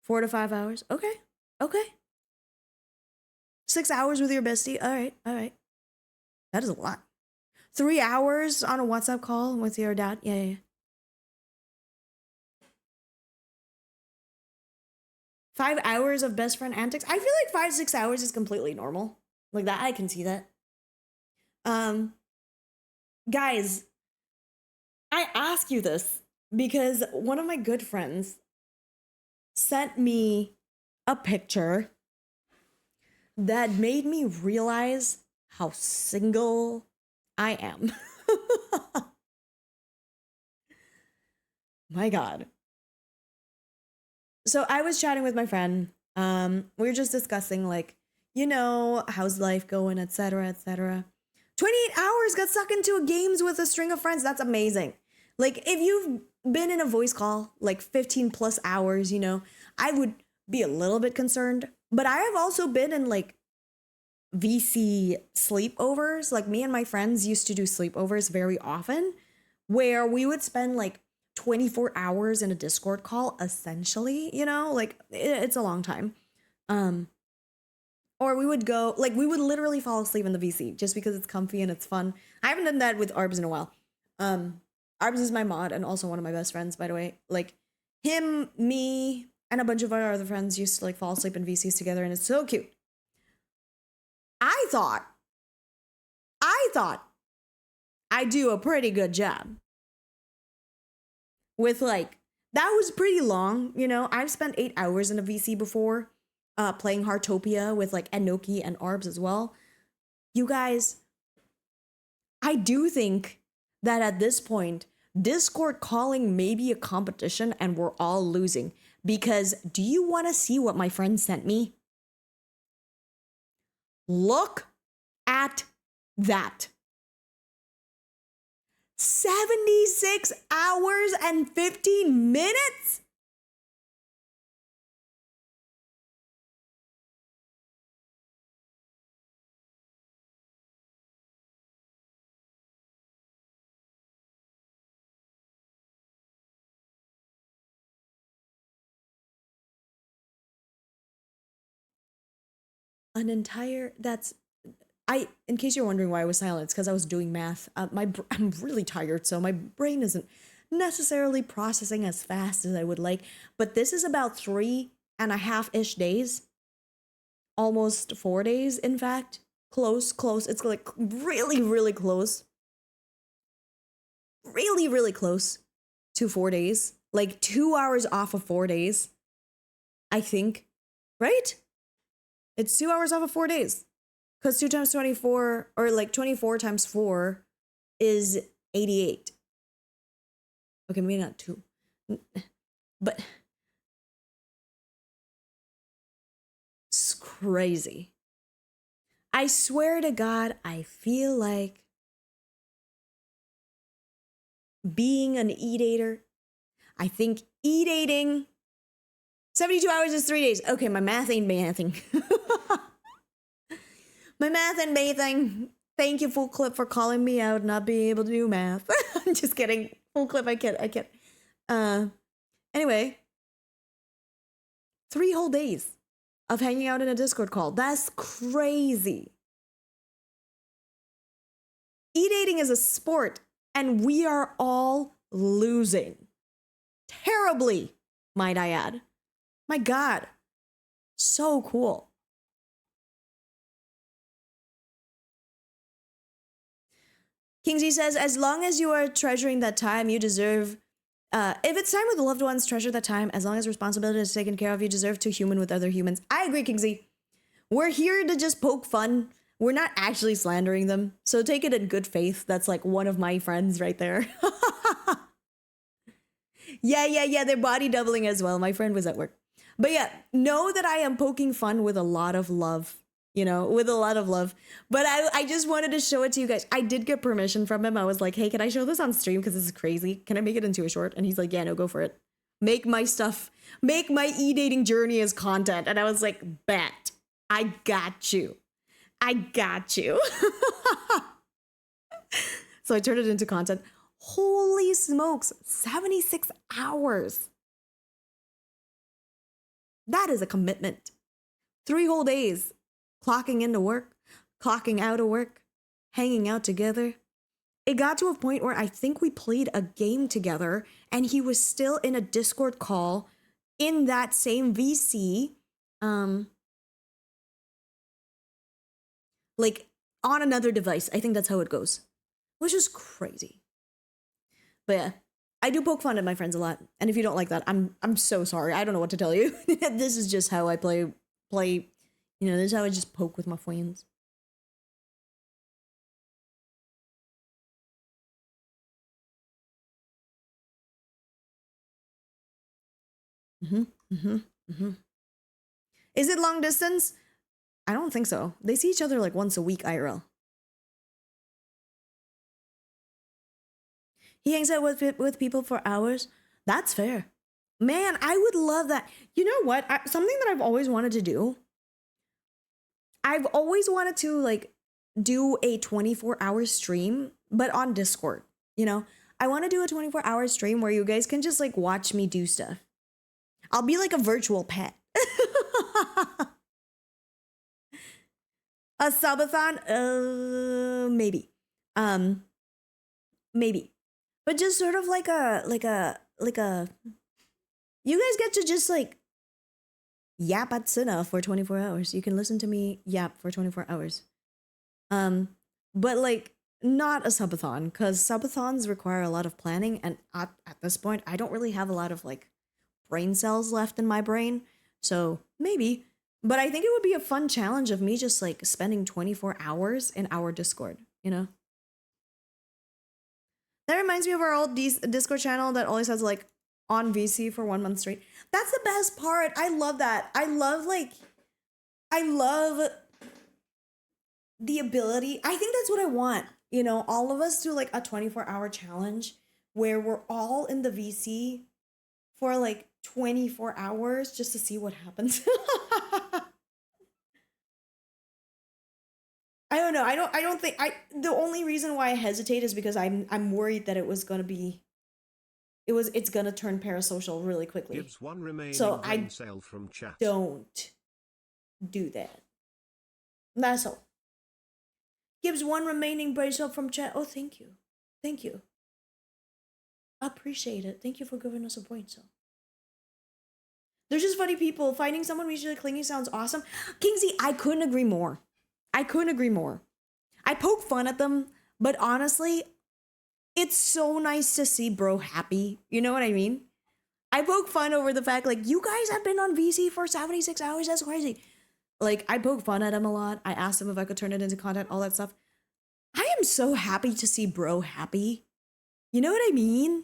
Four to 5 hours? Okay. 6 hours with your bestie? All right. That is a lot. 3 hours on a WhatsApp call with your dad? Yeah. 5 hours of best friend antics? I feel like 5-6 hours is completely normal. Like that, I can see that. Guys, I ask you this because one of my good friends sent me a picture that made me realize how single I am. My God. So I was chatting with my friend. We were just discussing like, how's life going, etc. 28 hours got sucked into games with a string of friends. That's amazing. Like, if you've been in a voice call like 15 plus hours, you know, I would be a little bit concerned. But I have also been in like VC sleepovers. Like me and my friends used to do sleepovers very often where we would spend like 24 hours in a Discord call essentially, you know, like it's a long time. Or we would go, like, we would literally fall asleep in the VC just because it's comfy and it's fun. I haven't done that with Arbs in a while. Arbs is my mod and also one of my best friends, by the way. Like, him, me, and a bunch of our other friends used to, like, fall asleep in VCs together, and it's so cute. I thought I do a pretty good job with, like, that was pretty long, you know? I've spent 8 hours in a VC before. Playing Heartopia with like Enoki and Arbs as well. You guys, I do think that at this point, Discord calling may be a competition and we're all losing. Because do you want to see what my friend sent me? Look at that. 76 hours and 15 minutes? An entire, that's, in case you're wondering why I was silent, it's because I was doing math. I'm really tired, so my brain isn't necessarily processing as fast as I would like, but this is about 3.5-ish days, almost 4 days, in fact. Close, it's like really, really close. Really, really close to 4 days. Like 2 hours off of 4 days, I think, right? It's 2 hours off of 4 days. Because 2 times 24, or like 24 times 4 is 88. Okay, maybe not 2. But it's crazy. I swear to God, I feel like being an eat-ater. I think eat-ating 72 hours is 3 days. Okay, my math ain't mathing. My math ain't mathing. Thank you, Full Clip, for calling me out, not being able to do math. I'm just kidding. Full Clip, I can't. Anyway, 3 whole days of hanging out in a Discord call. That's crazy. E-dating is a sport, and we are all losing. Terribly, might I add. My God. So cool. Kingsley says, as long as you are treasuring that time, you deserve... if it's time with loved ones, treasure that time. As long as responsibility is taken care of, you deserve to human with other humans. I agree, Kingsley. We're here to just poke fun. We're not actually slandering them. So take it in good faith. That's like one of my friends right there. Yeah. They're body doubling as well. My friend was at work. But yeah, know that I am poking fun with a lot of love. You know, with a lot of love. But I just wanted to show it to you guys. I did get permission from him. I was like, hey, can I show this on stream? Because this is crazy. Can I make it into a short? And he's like, yeah, no, go for it. Make my e-dating journey as content. And I was like, bet. I got you. So I turned it into content. Holy smokes, 76 hours. That is a commitment. 3 whole days. Clocking into work, clocking out of work, hanging out together. It got to a point where I think we played a game together and he was still in a Discord call in that same VC, like on another device. I think that's how it goes, which is crazy. But yeah, I do poke fun at my friends a lot. And if you don't like that, I'm so sorry. I don't know what to tell you. This is just how I play. You know, this is how I just poke with my friends. Is it long distance? I don't think so. They see each other like once a week IRL. He hangs out with people for hours. That's fair. Man, I would love that. You know what? Something that I've always wanted to do. I've always wanted to like do a 24-hour stream, but on Discord. You know, I want to do a 24-hour stream where you guys can just like watch me do stuff. I'll be like a virtual pet. A subathon? Maybe. Maybe. But just sort of like a you guys get to just like yap at Sina for 24 hours. You can listen to me yap for 24 hours. But like not a subathon, because subathons require a lot of planning, and at this point I don't really have a lot of like brain cells left in my brain. So maybe. But I think it would be a fun challenge of me just like spending 24 hours in our Discord, you know? That reminds me of our old Discord channel that always has like on VC for 1 month straight. That's the best part. I love that. I love the ability. I think that's what I want. You know, all of us do like a 24-hour challenge where we're all in the VC for like 24 hours just to see what happens. I don't know. I don't think the only reason why I hesitate is because I'm worried that it's gonna turn parasocial really quickly. Gives one remaining so brain cell from chat. Don't do that. That's all. Gives one remaining brain cell from chat. Oh, thank you. Thank you. Appreciate it. Thank you for giving us a brain cell. They're just funny people. Finding someone mutually clingy sounds awesome. Kingsley, I couldn't agree more. I couldn't agree more. I poke fun at them, but honestly, it's so nice to see bro happy. You know what I mean? I poke fun over the fact, like, you guys have been on VC for 76 hours. That's crazy. Like, I poke fun at him a lot. I asked him if I could turn it into content, all that stuff. I am so happy to see bro happy. You know what I mean?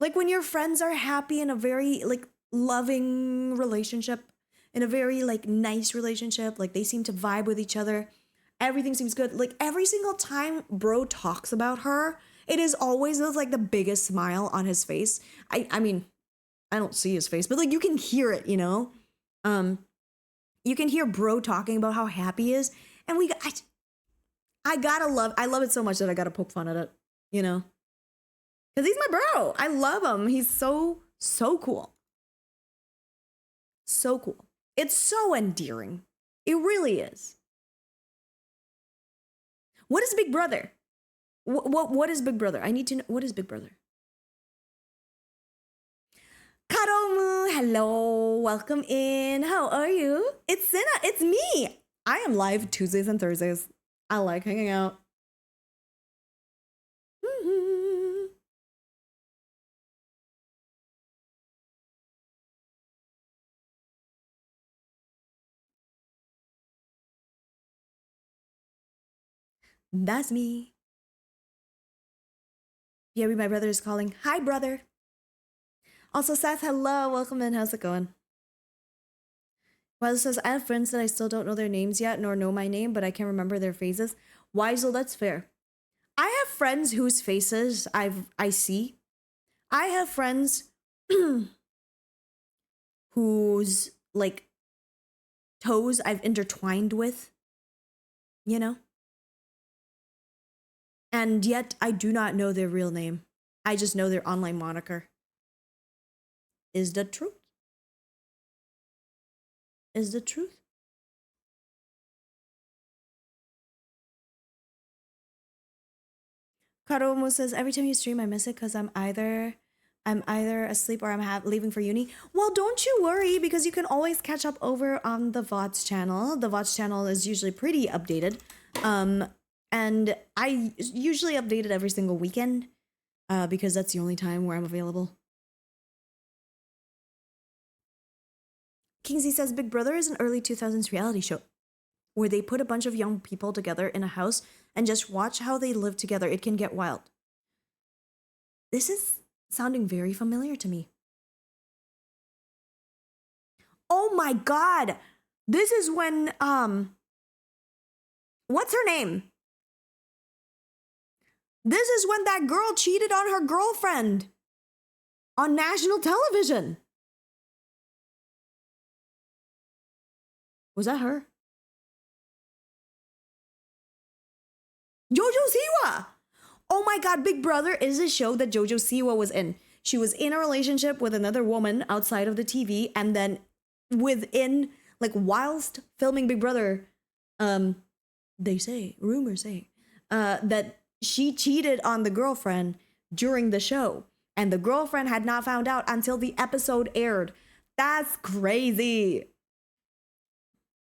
Like, when your friends are happy in a very, like, loving relationship, in a very like nice relationship, like they seem to vibe with each other, everything seems good. Like every single time bro talks about her, it is always like the biggest smile on his face. I mean, I don't see his face, but like you can hear it, you know. You can hear bro talking about how happy he is, and I love it so much that I gotta poke fun at it, you know, because he's my bro. I love him. He's so cool. So cool. It's so endearing. It really is. What is Big Brother? What is Big Brother? I need to know. What is Big Brother? Karomu, hello. Welcome in. How are you? It's Sina. It's me. I am live Tuesdays and Thursdays. I like hanging out. That's me. Yeah, my brother is calling. Hi, brother. Also, Seth, hello. Welcome in. How's it going? Well, it says, I have friends that I still don't know their names yet, nor know my name, but I can remember their faces. Why? So that's fair. I have friends whose faces I see. I have friends whose, like, toes I've intertwined with, you know? And yet I do not know their real name. I just know their online moniker. Is the truth? Is the truth? Karomo says, every time you stream, I miss it because I'm either asleep or I'm leaving for uni. Well, don't you worry, because you can always catch up over on the VODs channel. The VODs channel is usually pretty updated. And I usually update it every single weekend because that's the only time where I'm available. Kingsley says, Big Brother is an early 2000s reality show where they put a bunch of young people together in a house and just watch how they live together. It can get wild. This is sounding very familiar to me. Oh my God. This is when, what's her name? This is when that girl cheated on her girlfriend on national television. Was that her? Jojo Siwa! Oh my god, Big Brother is a show that Jojo Siwa was in. She was in a relationship with another woman outside of the TV, and then within, like, whilst filming Big Brother, rumors say, that she cheated on the girlfriend during the show, and the girlfriend had not found out until the episode aired. That's crazy.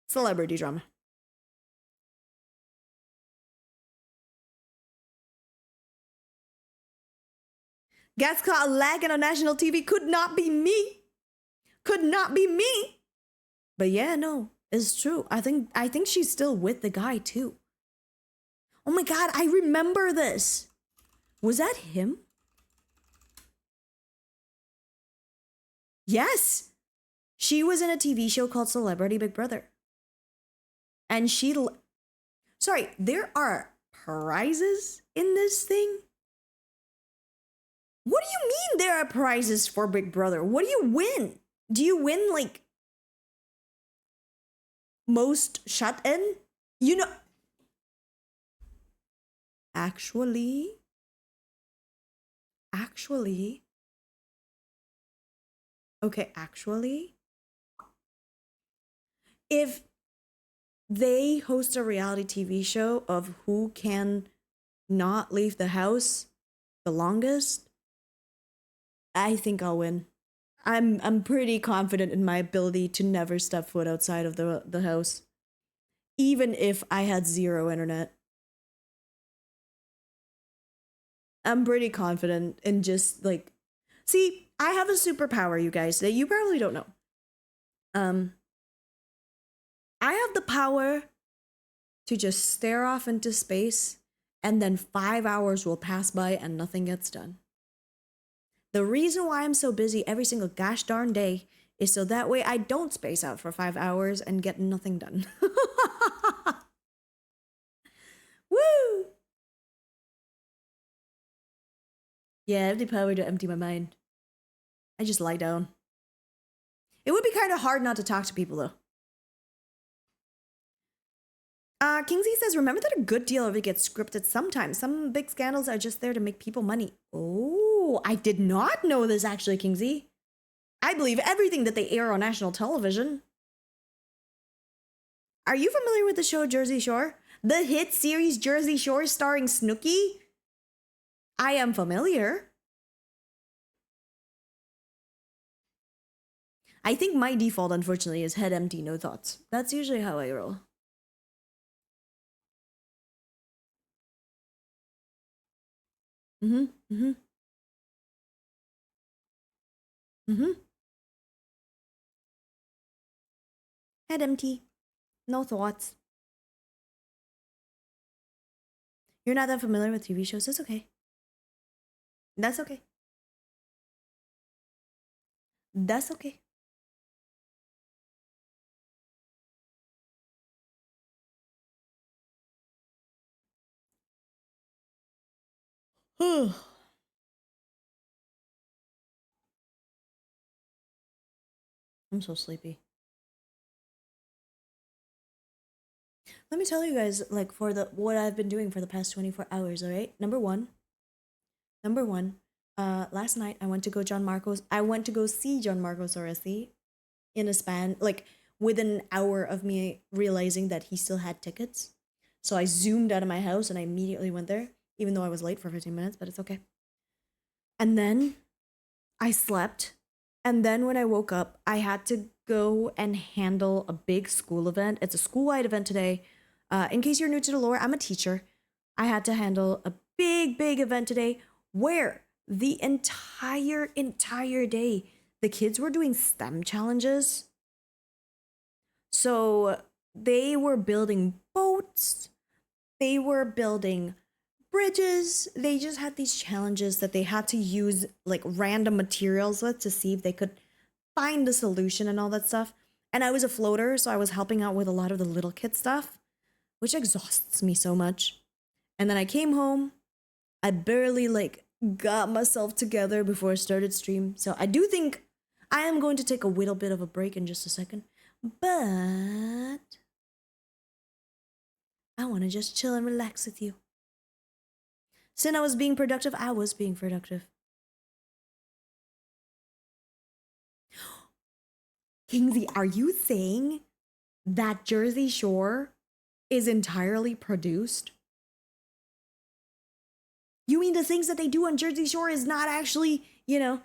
Celebrity drama. Gets caught lagging on national TV. Could not be me. Could not be me. But yeah, no, it's true. I think she's still with the guy too. Oh my god, I remember this. Was that him? Yes. She was in a TV show called Celebrity Big Brother. And sorry, there are prizes in this thing? What do you mean there are prizes for Big Brother? What do you win? Do you win, like, most shut in? You know, actually, okay, actually, if they host a reality TV show of who can not leave the house the longest, I think I'll win. I'm pretty confident in my ability to never step foot outside of the house, even if I had zero internet. I'm pretty confident in just, like, see, I have a superpower, you guys, that you probably don't know. I have the power to just stare off into space, and then 5 hours will pass by and nothing gets done. The reason why I'm so busy every single gosh darn day is so that way I don't space out for 5 hours and get nothing done. Woo! Yeah, I have the power to empty my mind. I just lie down. It would be kind of hard not to talk to people, though. Kingsley says, remember that a good deal of it gets scripted sometimes. Some big scandals are just there to make people money. Oh, I did not know this, actually, Kingsley. I believe everything that they air on national television. Are you familiar with the show Jersey Shore? The hit series Jersey Shore starring Snooki? I am familiar. I think my default, unfortunately, is head empty, no thoughts. That's usually how I roll. Mm-hmm. Head empty. No thoughts. You're not that familiar with TV shows? That's okay. That's okay. That's okay. I'm so sleepy. Let me tell you guys, like, for what I've been doing for the past 24 hours, all right? Number one, last night I went to go see John Marcos Oresi in a span, like, within an hour of me realizing that he still had tickets. So I zoomed out of my house and I immediately went there, even though I was late for 15 minutes, but it's okay. And then I slept. And then when I woke up, I had to go and handle a big school event. It's a school-wide event today. In case you're new to the lore, I'm a teacher. I had to handle a big event today where the entire day, the kids were doing STEM challenges. So they were building boats. They were building bridges. They just had these challenges that they had to use, like, random materials with to see if they could find the solution and all that stuff. And I was a floater, so I was helping out with a lot of the little kid stuff, which exhausts me so much. And then I came home, I barely like got myself together before I started stream. So I do think I am going to take a little bit of a break in just a second. But I want to just chill and relax with you. Since I was being productive, I was being productive. Kingsley, are you saying that Jersey Shore is entirely produced? You mean the things that they do on Jersey Shore is not actually, it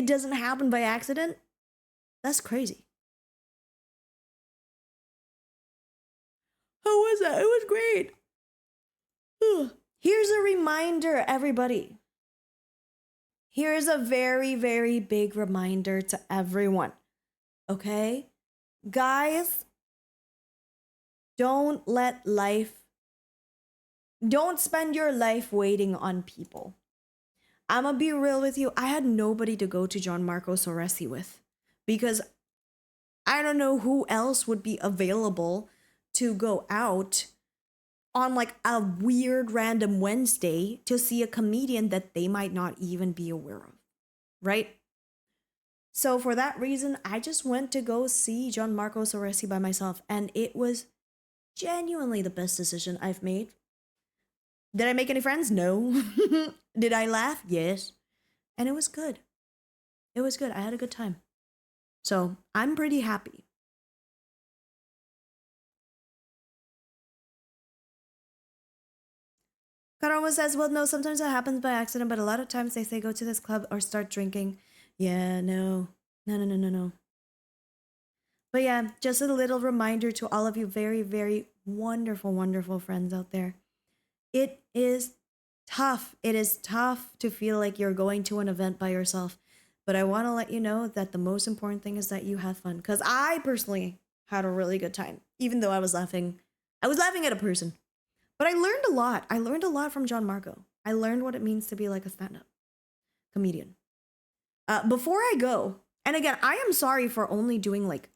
doesn't happen by accident? That's crazy. How was that? It was great. Here's a reminder, everybody. Here's a very, very big reminder to everyone. Okay? Guys, don't spend your life waiting on people. I'm gonna be real with you. I had nobody to go to John Marco Soresi with because I don't know who else would be available to go out on like a weird random Wednesday to see a comedian that they might not even be aware of, right? So for that reason, I just went to go see John Marco Soresi by myself, and it was genuinely the best decision I've made. Did I make any friends? No. Did I laugh? Yes. And it was good. It was good. I had a good time. So I'm pretty happy. Karoma says, well, no, sometimes it happens by accident, but a lot of times they say go to this club or start drinking. Yeah, no. No. But yeah, just a little reminder to all of you very, very wonderful, wonderful friends out there. It is tough. It is tough to feel like you're going to an event by yourself. But I want to let you know that the most important thing is that you have fun. Because I personally had a really good time, even though I was laughing. I was laughing at a person. But I learned a lot. I learned a lot from John Marco. I learned what it means to be like a stand-up comedian. Before I go, and again, I am sorry for only doing like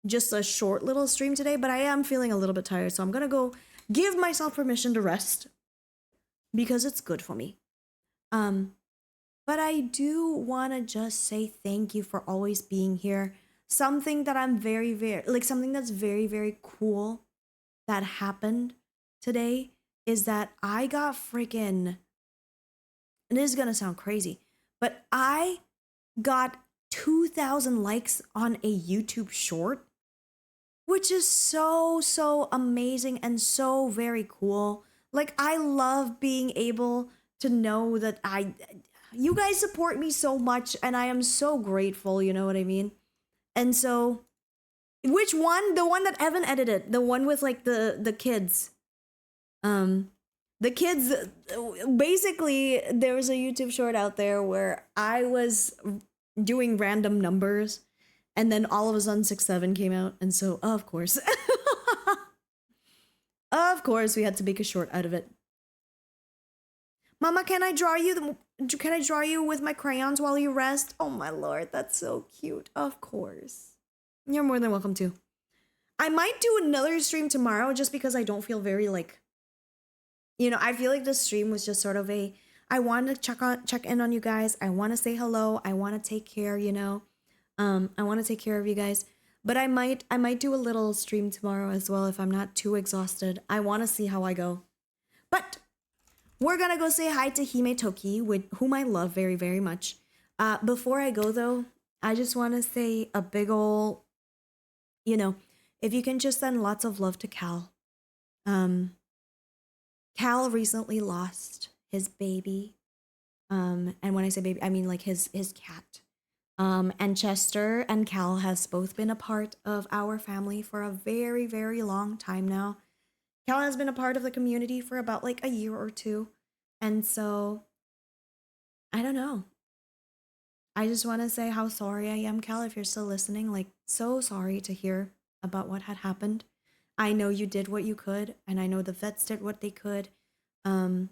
just a short little stream today, but I am feeling a little bit tired. So I'm going to go give myself permission to rest because it's good for me. But I do want to just say thank you for always being here. Something that I'm very, very, like something that's very, very cool that happened today is that I got freaking, and this is going to sound crazy, but I got 2,000 likes on a YouTube short, which is so amazing and so very cool. Like, I love being able to know that you guys support me so much, and I am so grateful, you know what I mean? And so, which one? The one that Evan edited, the one with like the kids. The kids, basically, there was a YouTube short out there where I was doing random numbers, and then all of a sudden 6-7 came out, and so of course, of course, we had to make a short out of it. Mama, can I draw you? Can I draw you with my crayons while you rest? Oh my lord, that's so cute. Of course, you're more than welcome to. I might do another stream tomorrow just because I don't feel very like. I feel like this stream was just sort of I want to check in on you guys. I want to say hello. I want to take care, I want to take care of you guys. But I might do a little stream tomorrow as well if I'm not too exhausted. I want to see how I go. But we're going to go say hi to Hime Toki, whom I love very, very much. Before I go, though, I just want to say a big ol', if you can just send lots of love to Cal. Cal recently lost his baby. And when I say baby, I mean like his cat. And Chester and Cal has both been a part of our family for a very, very long time now. Cal has been a part of the community for about like a year or two. And so, I don't know. I just want to say how sorry I am, Cal, if you're still listening. Like, so sorry to hear about what had happened. I know you did what you could, and I know the vets did what they could. And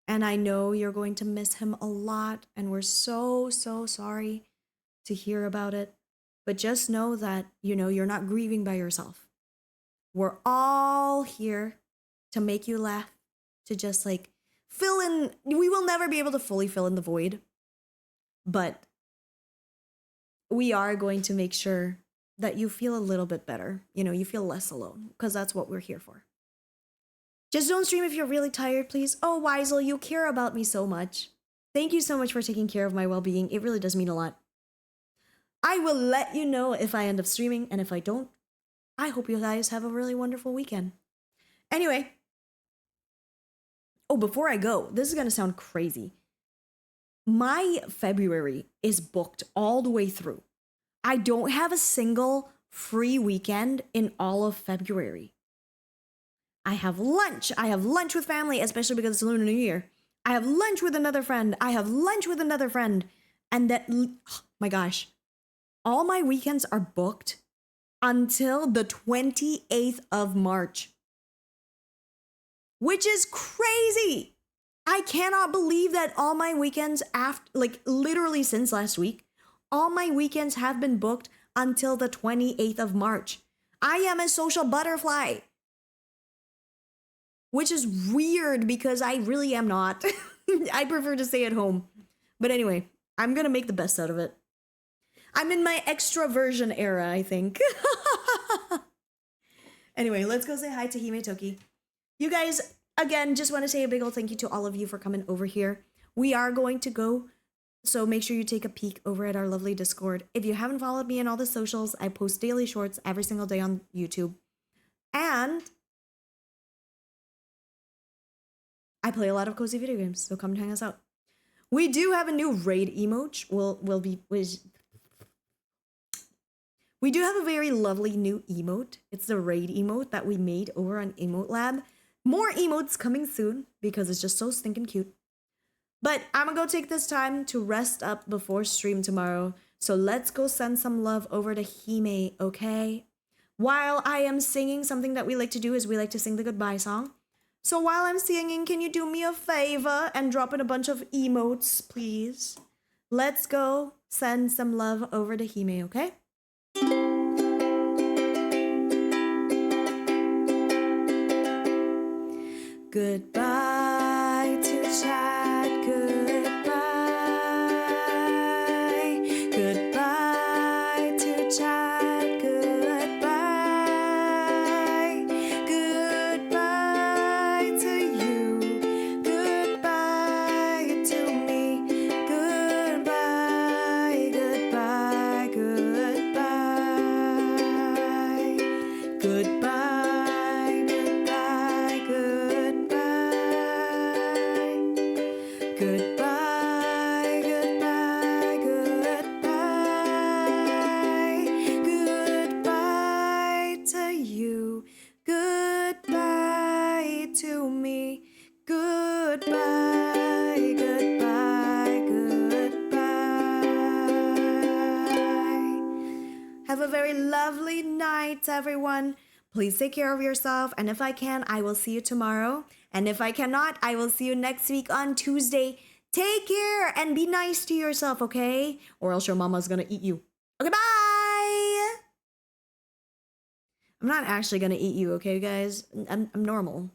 I know you're going to miss him a lot, and we're so sorry to hear about it. But just know that, you're not grieving by yourself. We're all here to make you laugh, to just like we will never be able to fully fill in the void, but we are going to make sure that you feel a little bit better. You know, you feel less alone, because that's what we're here for. Just don't stream if you're really tired, please. Oh, Weisel, you care about me so much. Thank you so much for taking care of my well-being. It really does mean a lot. I will let you know if I end up streaming, and if I don't, I hope you guys have a really wonderful weekend. Anyway. Oh, before I go, this is going to sound crazy. My February is booked all the way through. I don't have a single free weekend in all of February. I have lunch. I have lunch with family, especially because it's Lunar New Year. I have lunch with another friend. I have lunch with another friend. And that, oh my gosh, all my weekends are booked until the 28th of March, which is crazy. I cannot believe that all my weekends after, like literally since last week, all my weekends have been booked until the 28th of March. I am a social butterfly, which is weird because I really am not. I prefer to stay at home. But anyway, I'm gonna make the best out of it. I'm in my extroversion era, I think. Anyway, let's go say hi to Hime Toki. You guys, again, just want to say a big old thank you to all of you for coming over here. We are going to go, so make sure you take a peek over at our lovely Discord. If you haven't followed me on all the socials, I post daily shorts every single day on YouTube. And I play a lot of cozy video games, so come and hang us out. We do have a new raid emote. We do have a very lovely new emote. It's the raid emote that we made over on Emote Lab. More emotes coming soon because it's just so stinking cute. But I'm gonna go take this time to rest up before stream tomorrow. So let's go send some love over to Hime, okay? While I am singing, something that we like to do is we like to sing the goodbye song. So while I'm singing, can you do me a favor and drop in a bunch of emotes, please? Let's go send some love over to Hime, okay? Goodbye to chat, goodbye. Goodbye to chat, goodbye. Goodbye to you, goodbye to me. Goodbye, goodbye, goodbye. Goodbye, goodbye, goodbye. Goodbye, goodbye, goodbye. Goodbye to you. Goodbye to me. Goodbye, goodbye, goodbye. Have a very lovely night, everyone. Please take care of yourself, and if I can, I will see you tomorrow. And if I cannot, I will see you next week on Tuesday. Take care and be nice to yourself, okay? Or else your mama's gonna eat you. Okay, bye! I'm not actually gonna eat you, okay, guys? I'm normal.